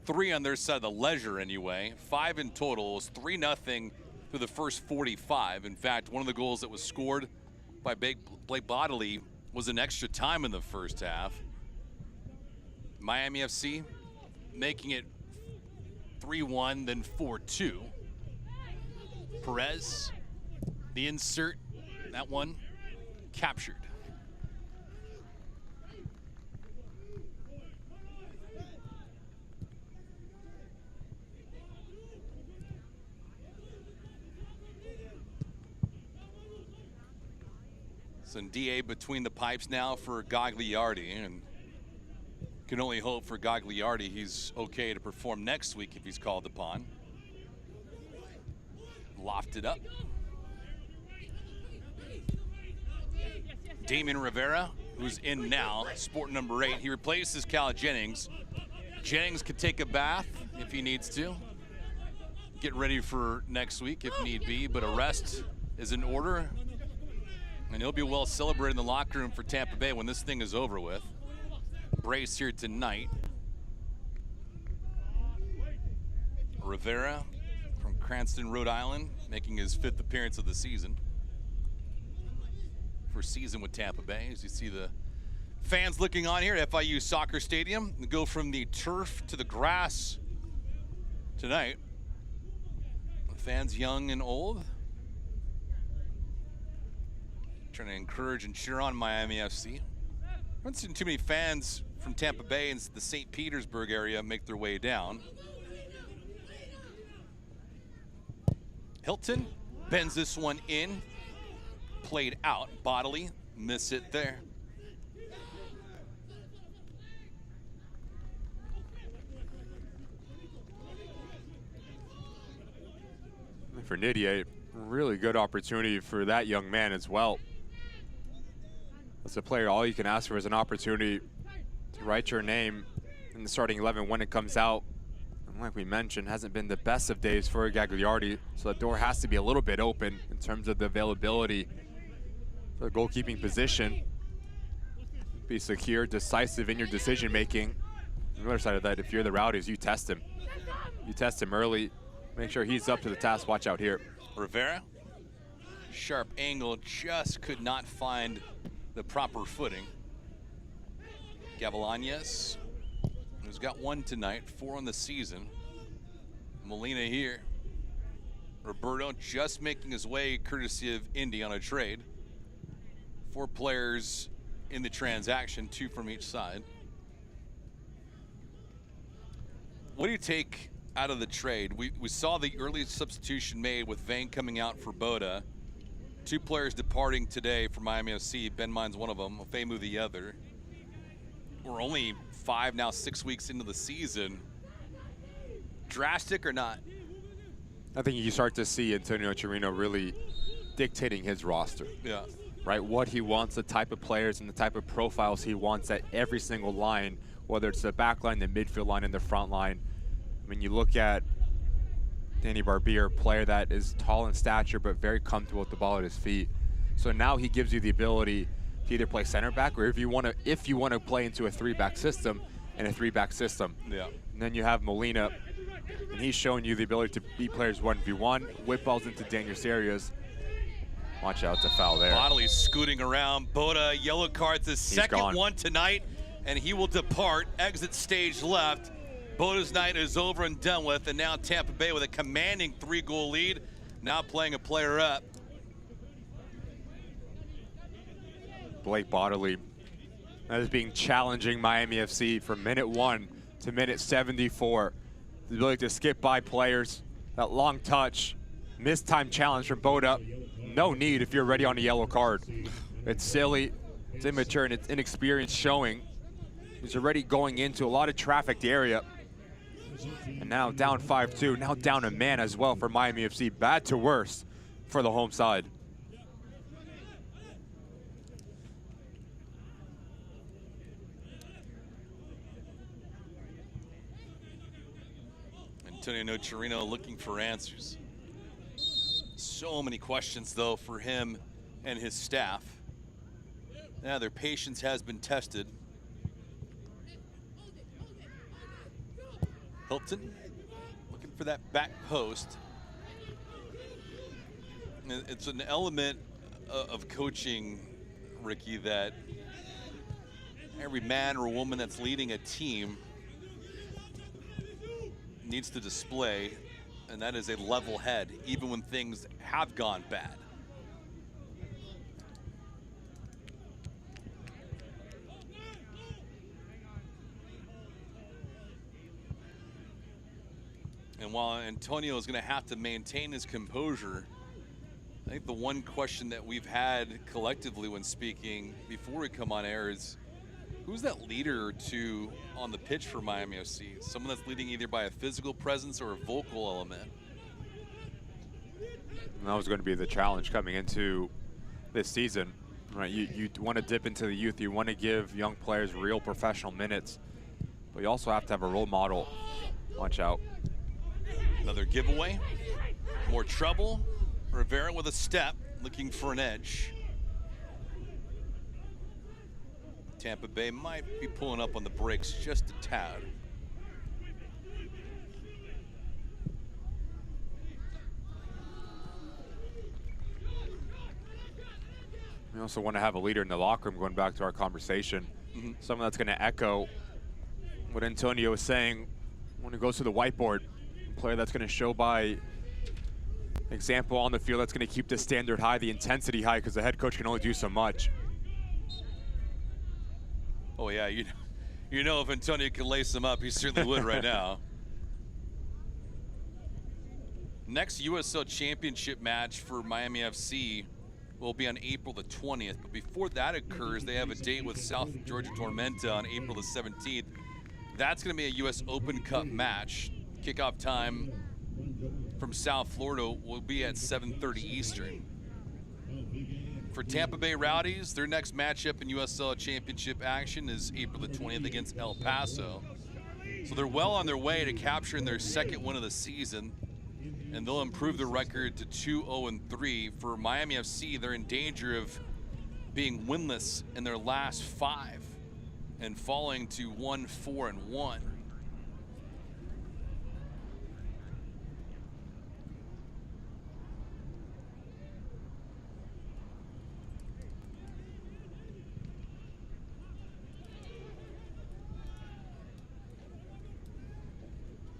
3 on their side of the ledger anyway. 5 in total. It was 3-0 through the first 45. In fact, one of the goals that was scored by Blake Bodley was an extra time in the first half. Miami FC making it 3-1, then 4-2. Perez, the insert, that one captured. Some DA between the pipes now for Gagliardi, and can only hope for Gagliardi he's okay to perform next week if he's called upon. Lofted up. Damien Rivera, who's in now, sport number 8. He replaces Cal Jennings. Jennings could take a bath if he needs to. Get ready for next week if need be, but a rest is in order. And he'll be well celebrated in the locker room for Tampa Bay when this thing is over with. Brace here tonight. Rivera from Cranston, Rhode Island, making his 5th appearance of the season. First season with Tampa Bay, as you see the fans looking on here at FIU Soccer Stadium. We go from the turf to the grass tonight. Fans young and old, trying to encourage and cheer on Miami FC. I haven't seen too many fans from Tampa Bay and the St. Petersburg area make their way down. Hilton bends this one in, played out. Bodley, miss it there.
For Nidier, really good opportunity for that young man as well. As a player, all you can ask for is an opportunity to write your name in the starting 11 when it comes out. And like we mentioned, hasn't been the best of days for Gagliardi, so the door has to be a little bit open in terms of the availability for the goalkeeping position. Be secure, decisive in your decision making. On the other side of that, if you're the Rowdies, you test him. You test him early, make sure he's up to the task. Watch out here.
Rivera, sharp angle, just could not find the proper footing. Gavilanes, who's got 1 tonight, 4 on the season. Molina here. Roberto just making his way courtesy of Indy on a trade. 4 players in the transaction, 2 from each side. What do you take out of the trade? We saw the early substitution made with Vane coming out for Boda. 2 players departing today for Miami FC. Ben Mine's one of them, Ofemu the other. We're only 5, now 6 weeks into the season. Drastic or not?
I think you start to see Antonio Chirino really dictating his roster.
Yeah.
Right, what he wants, the type of players and the type of profiles he wants at every single line, whether it's the back line, the midfield line, and the front line. I mean, you look at Danny Barbier, a player that is tall in stature but very comfortable with the ball at his feet. So now he gives you the ability to either play center back, or if you want to play into a 3-back system, and a 3-back system.
Yeah.
And then you have Molina, and he's showing you the ability to beat players 1v1, whip balls into dangerous areas. Watch out, it's a foul there.
Bodley scooting around. Boda, yellow card, the second one tonight, and he will depart, exit stage left. Boda's night is over and done with, and now Tampa Bay with a commanding 3-goal lead, now playing a player up.
Blake Bodily that is being challenging Miami FC from minute 1 to minute 74. The ability to skip by players, that long touch, missed time challenge from Boda. No need if you're ready on a yellow card. It's silly, it's immature, and it's inexperienced showing. He's already going into a lot of trafficked area. And now down 5-2, now down a man as well for Miami FC. Bad to worse for the home side.
Antonio Nocerino looking for answers. So many questions, though, for him and his staff. Now their patience has been tested. Hilton looking for that back post. It's an element of coaching, Ricky, that every man or woman that's leading a team needs to display, and that is a level head, even when things have gone bad. And while Antonio is going to have to maintain his composure, I think the one question that we've had collectively when speaking before we come on air is, who's that leader or two on the pitch for Miami FC? Someone that's leading either by a physical presence or a vocal element.
And that was going to be the challenge coming into this season, right? You want to dip into the youth. You want to give young players real professional minutes, but you also have to have a role model. Watch out.
Another giveaway, more trouble. Rivera with a step, looking for an edge. Tampa Bay might be pulling up on the brakes just a tad.
We also want to have a leader in the locker room, going back to our conversation. Someone that's going to echo what Antonio was saying when he goes to the whiteboard. A player that's going to show by example on the field, that's going to keep the standard high, the intensity high, because the head coach can only do so much.
Oh yeah, you know if Antonio can lace him up, he certainly would right now. Next USL Championship match for Miami FC will be on April the 20th, but before that occurs, they have a date with South Georgia Tormenta on April the 17th. That's going to be a US Open Cup match. Kickoff time from South Florida will be at 7:30 Eastern. For Tampa Bay Rowdies, their next matchup in USL Championship action is April the 20th against El Paso. So they're well on their way to capturing their second win of the season, and they'll improve their record to 2-0-3. For Miami FC, they're in danger of being winless in their last 5 and falling to 1-4-1.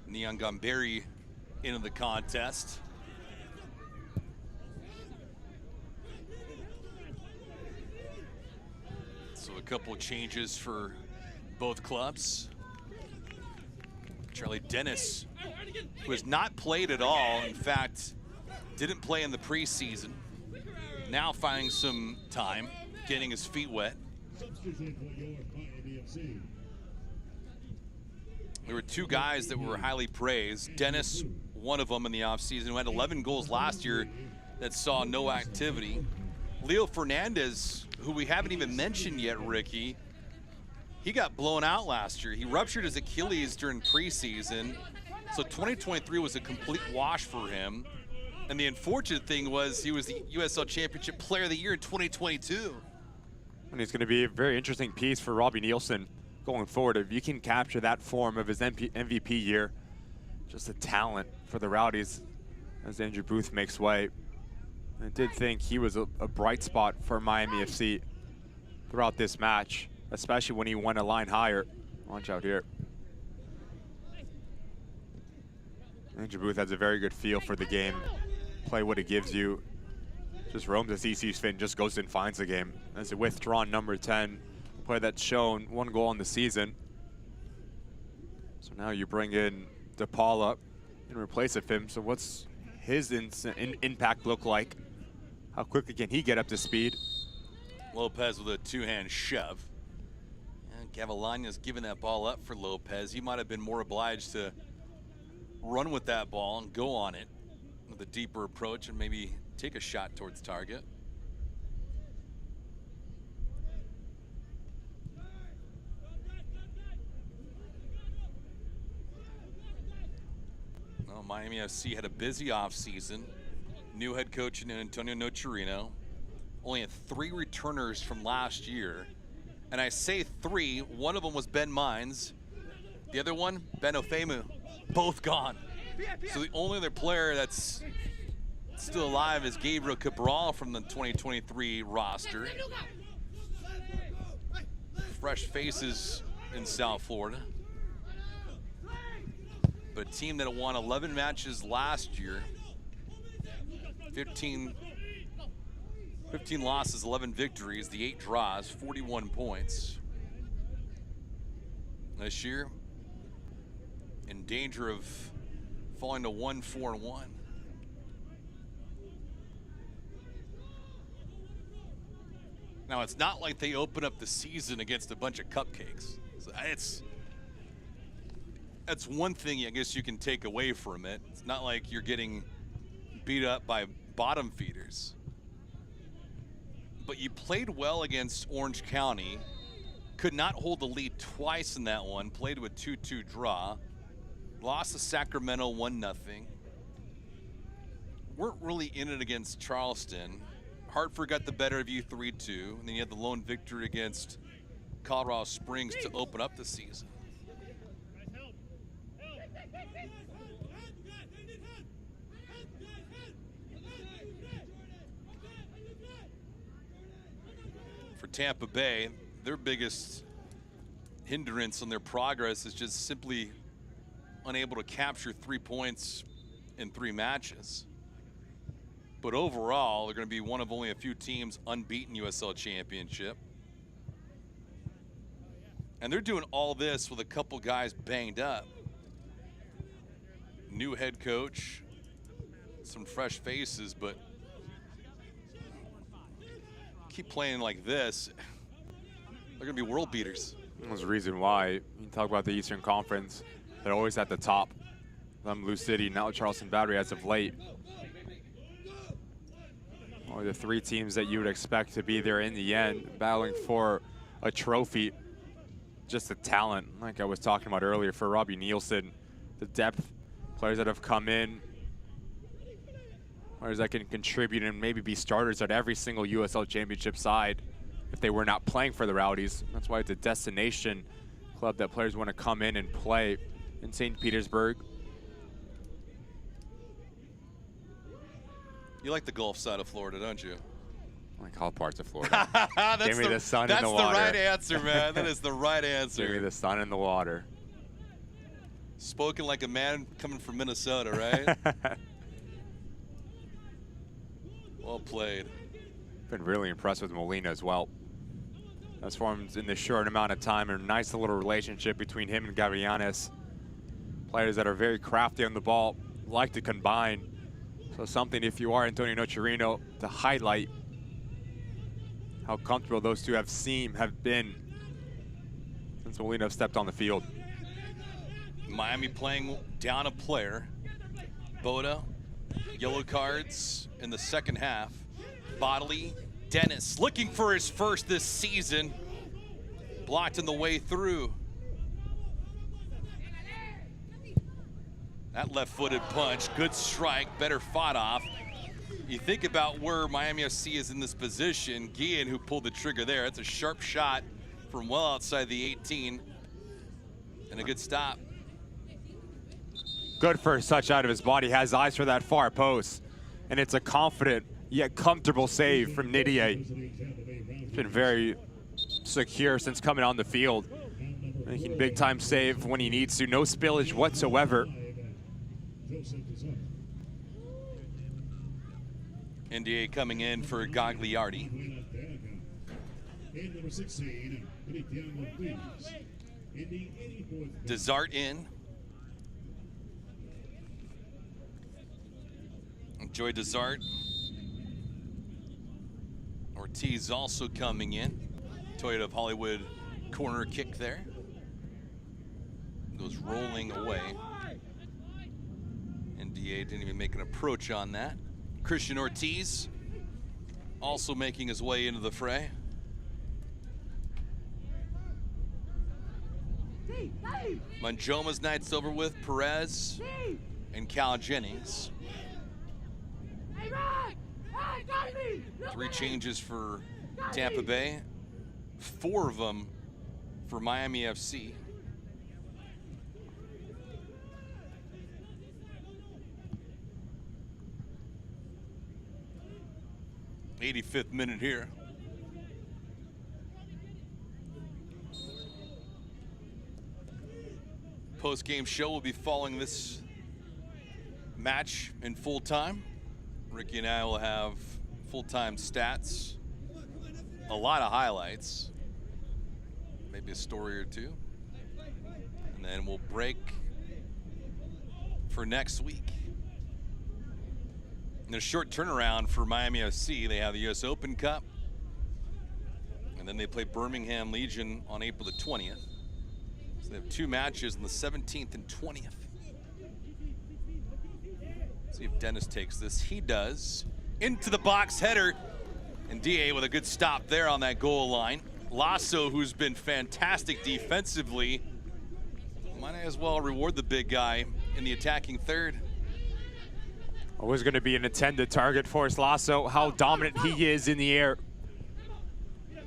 Neon Gamberi into the contest. So a couple of changes for both clubs. Charlie Dennis, who has not played at all, in fact, didn't play in the preseason, now finding some time, getting his feet wet. There were 2 guys that were highly praised. Dennis, one of them in the offseason, who had 11 goals last year that saw no activity. Leo Fernandez, who we haven't even mentioned yet, Ricky, he got blown out last year. He ruptured his Achilles during preseason, so 2023 was a complete wash for him. And the unfortunate thing was he was the USL Championship Player of the Year in 2022.
And he's going to be a very interesting piece for Robbie Nielsen going forward. If you can capture that form of his MVP year, just a talent for the Rowdies as Andrew Booth makes way. I did think he was a bright spot for Miami FC throughout this match, especially when he went a line higher. Watch out here. Andrew Booth has a very good feel for the game. Play what it gives you. Just roams the CC's fin, just goes and finds the game. As a withdrawn number 10, player that's shown 1 goal on the season. So now you bring in DePaula in replace of him. So what's his impact look like? How quickly can he get up to speed?
Lopez with a 2-hand shove. And Gavilanes giving that ball up for Lopez. He might have been more obliged to run with that ball and go on it with a deeper approach and maybe take a shot towards target. Well, Miami FC had a busy offseason. New head coach in Antonio Nocerino. Only had 3 returners from last year. And I say 3, one of them was Ben Mines. The other one, Ben Ofemu, both gone. So the only other player that's still alive is Gabriel Cabral from the 2023 roster. Fresh faces in South Florida. But a team that won 11 matches last year, 15 losses, 11 victories, the 8 draws, 41 points. This year, in danger of falling to 1-4-1. Now, it's not like they open up the season against a bunch of cupcakes. So that's one thing I guess you can take away from it. It's not like you're getting beat up by bottom feeders. But you played well against Orange County. Could not hold the lead twice in that one. Played with 2-2 draw. Lost to Sacramento 1-0. Weren't really in it against Charleston. Hartford got the better of you 3-2. And then you had the lone victory against Colorado Springs to open up the season. For Tampa Bay, their biggest hindrance on their progress is just simply unable to capture 3 points in 3 matches. But overall, they're going to be one of only a few teams unbeaten USL Championship. And they're doing all this with a couple guys banged up. New head coach, some fresh faces, but keep playing like this, they're going to be world beaters.
There's a reason why. You talk about the Eastern Conference. They're always at the top. Blue City, now Charleston Battery as of late. Only the 3 teams that you would expect to be there in the end, battling for a trophy. Just the talent, like I was talking about earlier, for Robbie Nielsen. The depth, players that have come in, players that can contribute and maybe be starters at every single USL Championship side if they were not playing for the Rowdies. That's why it's a destination club that players want to come in and play in St. Petersburg.
You like the Gulf side of Florida, don't you?
I like all parts of Florida. Give me the sun and the water.
That's the right answer, man. That is the right answer.
Give me the sun and the water.
Spoken like a man coming from Minnesota, right? Well played.
Been really impressed with Molina as well. That's formed in this short amount of time, a nice little relationship between him and Gavilanes. Players that are very crafty on the ball, like to combine. So something, if you are Antonio Nocerino, to highlight how comfortable those two have been since Molina stepped on the field.
Miami playing down a player. Boda, yellow cards in the second half. Bodley, Dennis looking for his first this season. Blocked in the way through. That left-footed punch, good strike, better fought off. You think about where Miami FC is in this position. Guillen, who pulled the trigger there. That's a sharp shot from well outside the 18. And a good stop.
Good first touch out of his body. Has eyes for that far post. And it's a confident yet comfortable save from Nidier. He's been very secure since coming on the field. Making big time save when he needs to. No spillage whatsoever.
NDA coming in for Gagliardi.
And number 16,
Desart in. Enjoy Desart. Ortiz also coming in. Toyota of Hollywood corner kick there. Goes rolling away. NDA didn't even make an approach on that. Christian Ortiz also making his way into the fray. Manjoma's night's over with. Perez and Cal Jennings. 3 changes for Tampa Bay, 4 of them for Miami FC. '85th minute here. Post-game show will be following this match in full time. Ricky and I will have full-time stats, a lot of highlights, maybe a story or two, and then we'll break for next week. And a short turnaround for Miami FC. They have the US Open Cup, and then they play Birmingham Legion on April the 20th. So they have 2 matches on the 17th and 20th. See if Dennis takes this. He does. Into the box header. And DA with a good stop there on that goal line. Lasso, who's been fantastic defensively, might as well reward the big guy in the attacking third.
Always going to be an intended target for us. Lasso, how dominant he is in the air.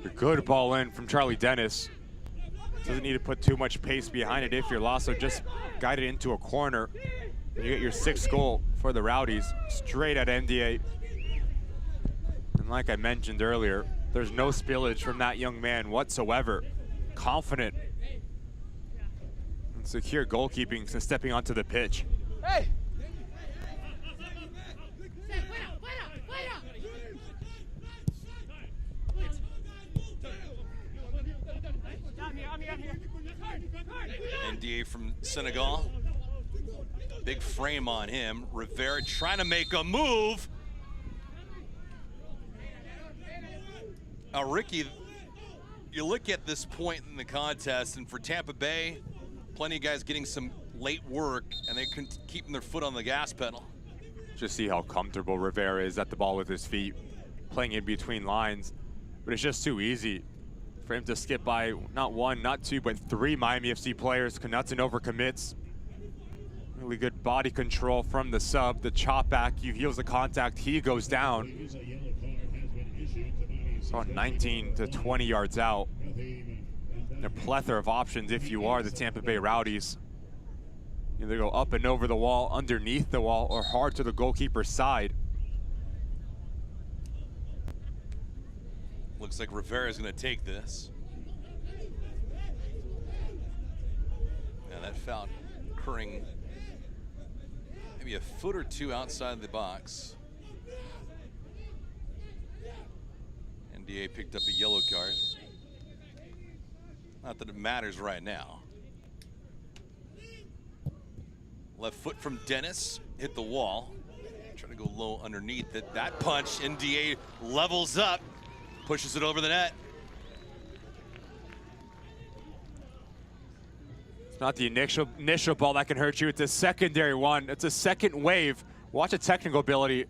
A good ball in from Charlie Dennis. Doesn't need to put too much pace behind it if you're Lasso. Just guide it into a corner. And you get your 6th goal for the Rowdies, straight at NDA. And like I mentioned earlier, there's no spillage from that young man whatsoever. Confident and secure goalkeeping since stepping onto the pitch.
Hey!
NDA from Senegal. Big frame on him. Rivera trying to make a move. Ricky, you look at this point in the contest, and for Tampa Bay, plenty of guys getting some late work, and they're keeping their foot on the gas pedal.
Just see how comfortable Rivera is at the ball with his feet, playing in between lines. But it's just too easy for him to skip by not 1, not 2, but 3 Miami FC players. Knutson overcommits. Really good body control from the sub. The chop back, he heals the contact, he goes down. About 19 to 20 yards out. And a plethora of options if you are the Tampa Bay Rowdies. Either go up and over the wall, underneath the wall, or hard to the goalkeeper's side.
Looks like Rivera's gonna take this. Now that foul occurring maybe a foot or 2 outside the box. NDA picked up a yellow card. Not that it matters right now. Left foot from Dennis, hit the wall. Trying to go low underneath it. That punch, NDA levels up, pushes it over the net.
It's not the initial ball that can hurt you, it's a secondary one. It's a second wave. Watch the technical ability.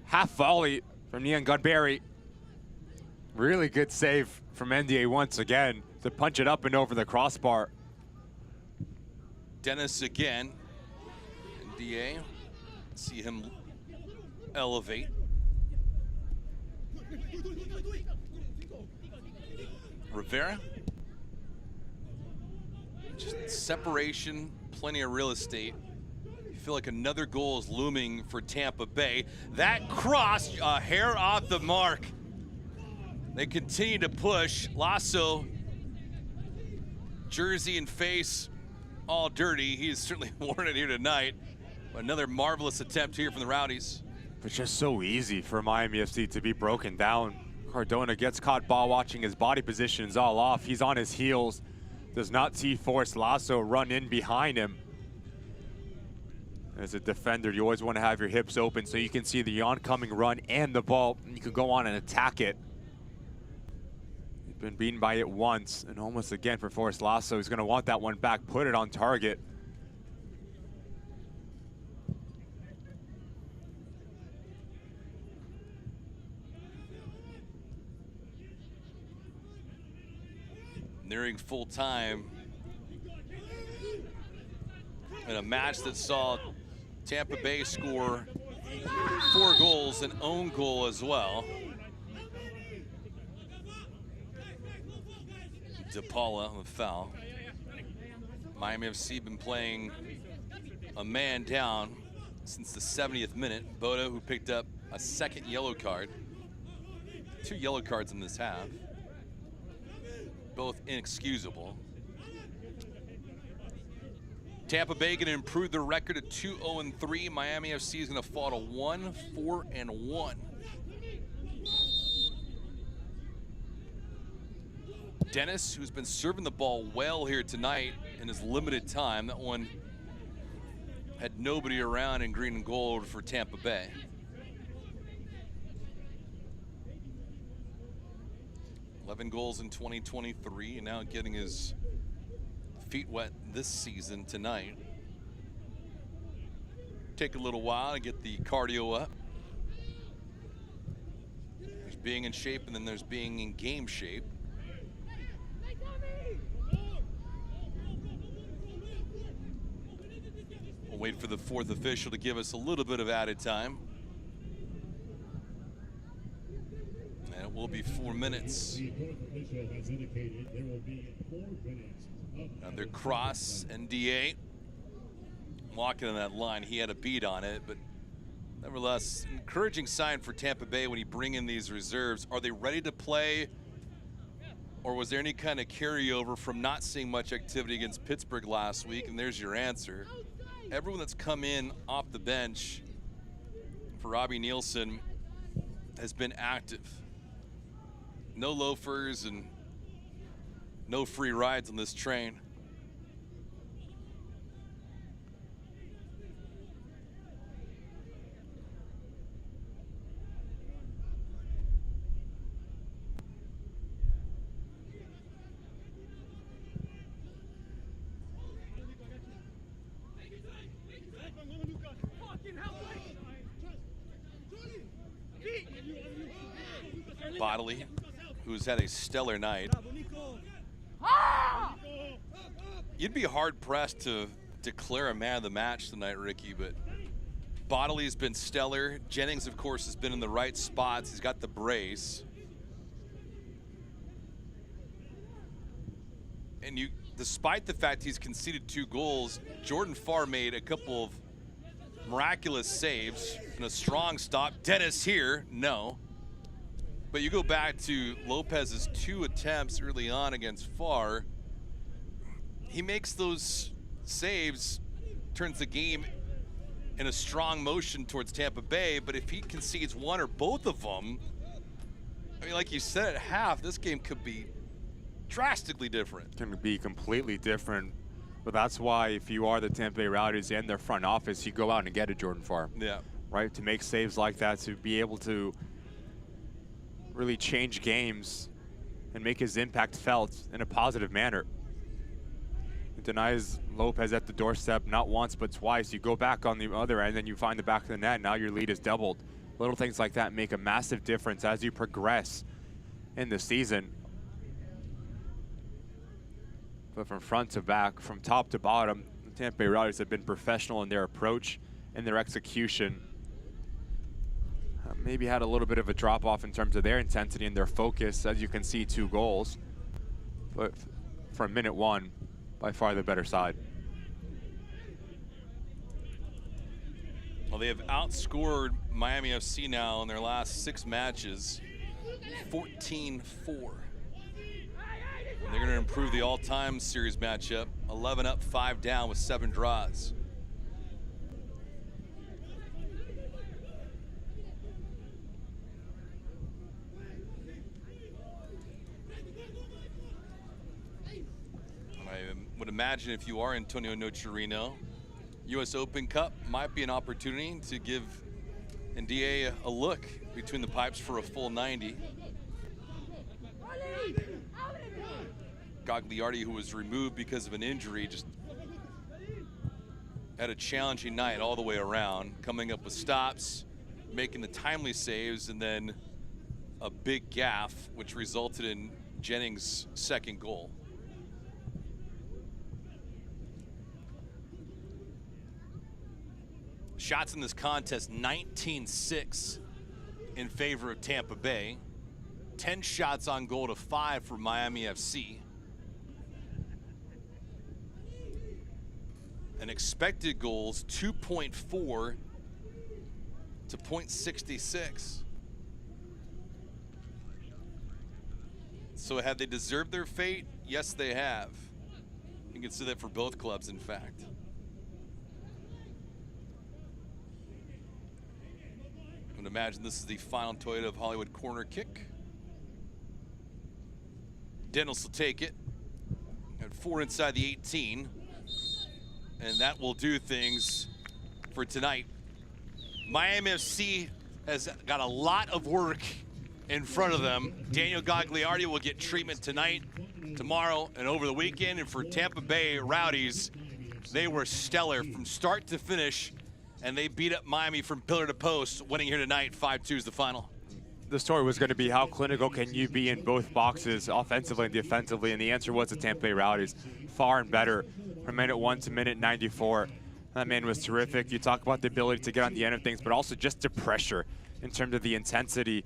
Half volley from Nian Gunberry. Really good save from NDA once again to punch it up and over the crossbar.
Dennis again. NDA, see him elevate. Rivera. Just separation, plenty of real estate. You feel like another goal is looming for Tampa Bay. That cross, a hair off the mark. They continue to push. Lasso, jersey and face all dirty. He's certainly worn it here tonight. Another marvelous attempt here from the Rowdies.
It's just so easy for Miami FC to be broken down. Cardona gets caught ball watching, his body position's all off. He's on his heels. Does not see Forrest Lasso run in behind him. As a defender, you always want to have your hips open so you can see the oncoming run and the ball, and you can go on and attack it. He's been beaten by it once, and almost again for Forrest Lasso. He's going to want that one back, put it on target.
Nearing full time in a match that saw Tampa Bay score 4 goals, an own goal as well. DePaula on the foul. Miami FC been playing a man down since the 70th minute. Boda, who picked up a second yellow card. 2 yellow cards in this half. Both inexcusable. Tampa Bay going to improve their record to 2-0-3. Miami FC is going to fall to 1-4-1. Dennis, who's been serving the ball well here tonight in his limited time. That one had nobody around in green and gold for Tampa Bay. Goals in 2023, and now getting his feet wet this season tonight. Take a little while to get the cardio up. There's being in shape, and then there's being in game shape. We'll wait for the 4th official to give us a little bit of added time. It will be 4 minutes. Another cross, NDA. Walking on that line, he had a beat on it, but nevertheless, encouraging sign for Tampa Bay when you bring in these reserves. Are they ready to play, or was there any kind of carryover from not seeing much activity against Pittsburgh last week? And there's your answer. Everyone that's come in off the bench for Robbie Nielsen has been active. No loafers and no free rides on this train. Bodley, who's had a stellar night. You'd be hard-pressed to declare a man of the match tonight, Ricky, but Bodley's been stellar. Jennings, of course, has been in the right spots. He's got the brace. And despite the fact he's conceded 2 goals, Jordan Farr made a couple of miraculous saves and a strong stop. Dennis here, no. But you go back to Lopez's 2 attempts early on against Farr. He makes those saves, turns the game in a strong motion towards Tampa Bay. But if he concedes 1 or both of them, I mean, like you said at half, this game could be drastically different.
Can be completely different. But that's why if you are the Tampa Bay Rowdies and their front office, you go out and get a Jordan Farr.
Yeah. Right,
to make saves like that, to be able to really change games and make his impact felt in a positive manner. It denies Lopez at the doorstep not once but twice. You go back on the other end and you find the back of the net. Now your lead is doubled. Little things like that make a massive difference as you progress in the season. But from front to back, from top to bottom, the Tampa Bay Rowdies have been professional in their approach and their execution. Maybe had a little bit of a drop off in terms of their intensity and their focus, as you can see, 2 goals. But from minute 1, by far the better side.
Well, they have outscored Miami FC now in their last 6 matches, 14-4. They're going to improve the all-time series matchup, 11 up, 5 down with 7 draws. imagine if you are Antonio Nocerino, U.S. Open Cup might be an opportunity to give Ndie a look between the pipes for a full 90. Gagliardi, who was removed because of an injury, just had a challenging night all the way around, coming up with stops, making the timely saves, and then a big gaffe, which resulted in Jennings' second goal. Shots in this contest, 19-6 in favor of Tampa Bay. 10 shots on goal to 5 for Miami FC. And expected goals, 2.4 to 0.66. So have they deserved their fate? Yes, they have. You can see that for both clubs, in fact. I would imagine this is the final Toyota of Hollywood corner kick. Dennis will take it at 4 inside the 18. And that will do things for tonight. Miami FC has got a lot of work in front of them. Daniel Gagliardi will get treatment tonight, tomorrow, and over the weekend. And for Tampa Bay Rowdies, they were stellar from start to finish, and they beat up Miami from pillar to post, winning here tonight. 5-2 is the final.
The story was going to be how clinical can you be in both boxes, offensively and defensively, and the answer was the Tampa Bay Rowdies. Far and better from minute 1 to minute 94. That man was terrific. You talk about the ability to get on the end of things, but also just the pressure in terms of the intensity.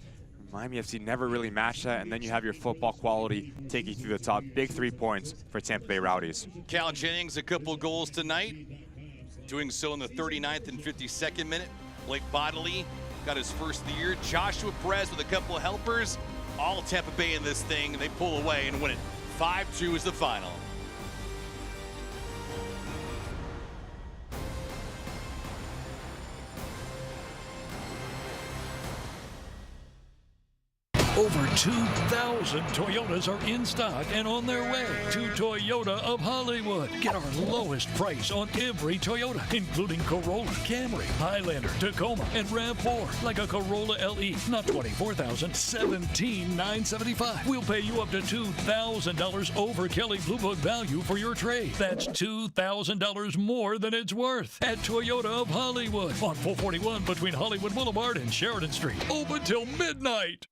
Miami FC never really matched that, and then you have your football quality take you through the top. Big 3 points for Tampa Bay Rowdies.
Cal Jennings, a couple goals tonight, doing so in the 39th and 52nd minute. Blake Bodley got his first of the year. Joshua Perez with a couple of helpers. All Tampa Bay in this thing, and they pull away and win it. 5-2 is the final.
Over 2,000 Toyotas are in stock and on their way to Toyota of Hollywood. Get our lowest price on every Toyota, including Corolla, Camry, Highlander, Tacoma, and RAV4. Like a Corolla LE, not $24,000, $17,975. We'll pay you up to $2,000 over Kelley Blue Book value for your trade. That's $2,000 more than it's worth at Toyota of Hollywood on 441 between Hollywood Boulevard and Sheridan Street. Open till midnight.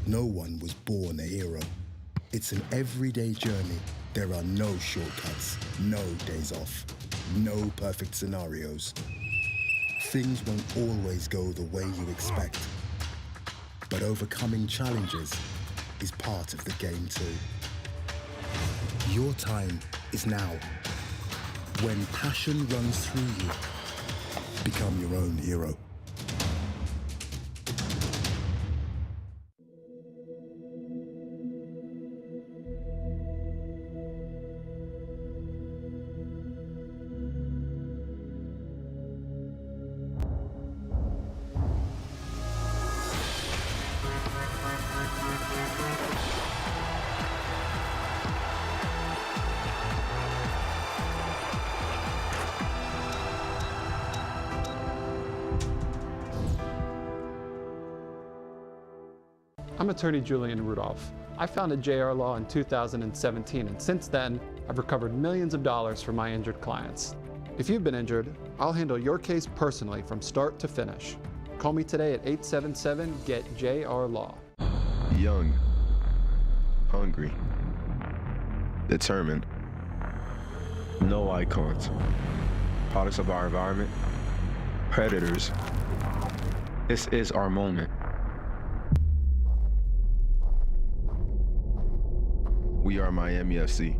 No one was born a hero. It's an everyday journey. There are no shortcuts, no days off, no perfect scenarios. Things won't always go the way you expect. But overcoming challenges is part of the game too. Your time is now. When passion runs through you, become your own hero.
I'm attorney Julian Rudolph. I founded JR Law in 2017, and since then, I've recovered millions of dollars for my injured clients. If you've been injured, I'll handle your case personally from start to finish. Call me today at 877-GET-JR-LAW.
Young, hungry, determined, no icons, products of our environment, predators. This is our moment. We are Miami FC.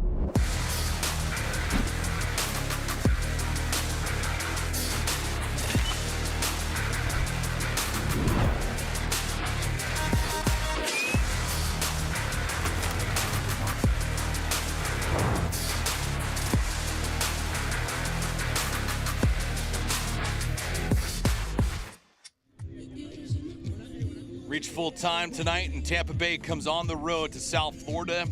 full time tonight, and Tampa Bay comes on the road to South Florida,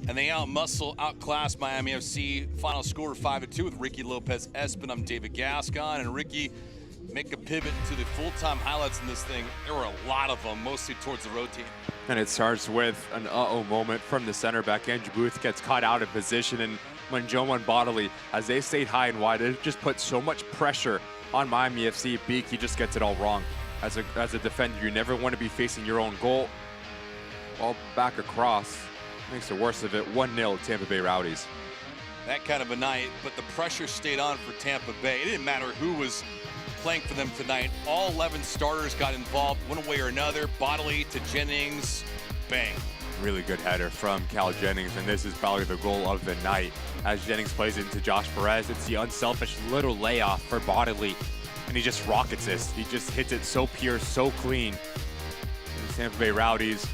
and they outclass Miami FC. Final score 5-2 with Ricky Lopez Espin. I'm David Gascon, and Ricky, make a pivot to the full-time highlights in this thing. There were a lot of them, mostly towards the road team.
And it starts with an uh-oh moment from the center back. Andrew Booth gets caught out of position, and when Joe and Bodley, as they stayed high and wide, it just put so much pressure on Miami FC. Beak, he just gets it all wrong. As a defender, you never want to be facing your own goal. Ball back across, makes it worse of it. 1-0 Tampa Bay Rowdies.
That kind of a night, but the pressure stayed on for Tampa Bay. It didn't matter who was playing for them tonight. All 11 starters got involved one way or another. Bodley to Jennings, bang.
Really good header from Cal Jennings, and this is probably the goal of the night. As Jennings plays it into Josh Perez, it's the unselfish little layoff for Bodley, and he just rockets this. He just hits it so pure, so clean. And the Tampa Bay Rowdies,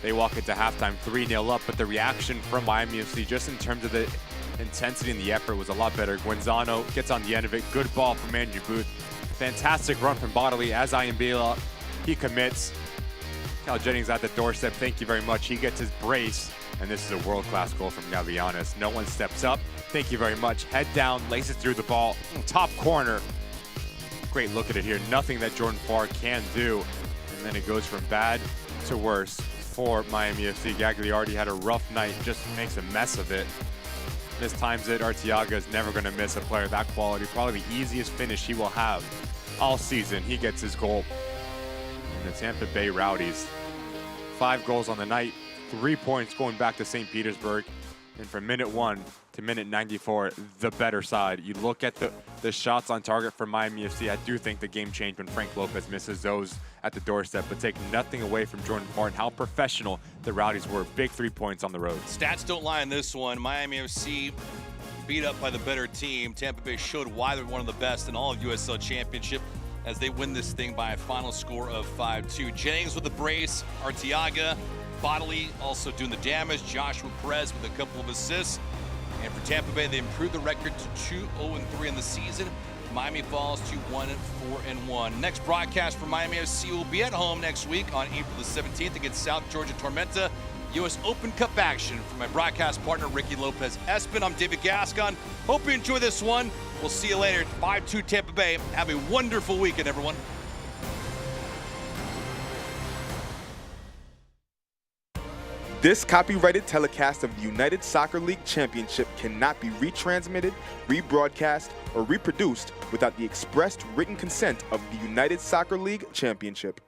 they walk into halftime 3-0 up, but the reaction from Miami FC, just in terms of the intensity and the effort, was a lot better. Guenzano gets on the end of it. Good ball from Andrew Booth. Fantastic run from Bodley as Iambila. He commits. Cal Jennings at the doorstep. Thank you very much. He gets his brace, and this is a world-class goal from Gavianis. No one steps up. Thank you very much. Head down, laces through the ball. Top corner. Great look at it here. Nothing that Jordan Farr can do. And then it goes from bad to worse for Miami FC. Gagliardi had a rough night, just makes a mess of it. This times it. Arteaga is never going to miss a player that quality. Probably the easiest finish he will have all season. He gets his goal. And the Tampa Bay Rowdies, 5 goals on the night, 3 points going back to St. Petersburg. And from minute 1 to minute 94, the better side. You look at the shots on target for Miami FC. I do think the game changed when Frank Lopez misses those at the doorstep, but take nothing away from Jordan Farr and how professional the Rowdies were. Big 3 points on the road.
Stats don't lie in this one. Miami FC beat up by the better team. Tampa Bay showed why they're one of the best in all of USL Championship as they win this thing by a final score of 5-2. Jennings with the brace, Arteaga, Bodley also doing the damage, Joshua Perez with a couple of assists. And for Tampa Bay, they improved the record to 2-0-3 in the season. Miami falls to 1-4-1. Next broadcast for Miami FC will be at home next week on April the 17th against South Georgia Tormenta. U.S. Open Cup action. For my broadcast partner, Ricky Lopez Espin, I'm David Gascon. Hope you enjoy this one. We'll see you later. 5-2 Tampa Bay. Have a wonderful weekend, everyone.
This copyrighted telecast of the United Soccer League Championship cannot be retransmitted, rebroadcast, or reproduced without the expressed written consent of the United Soccer League Championship.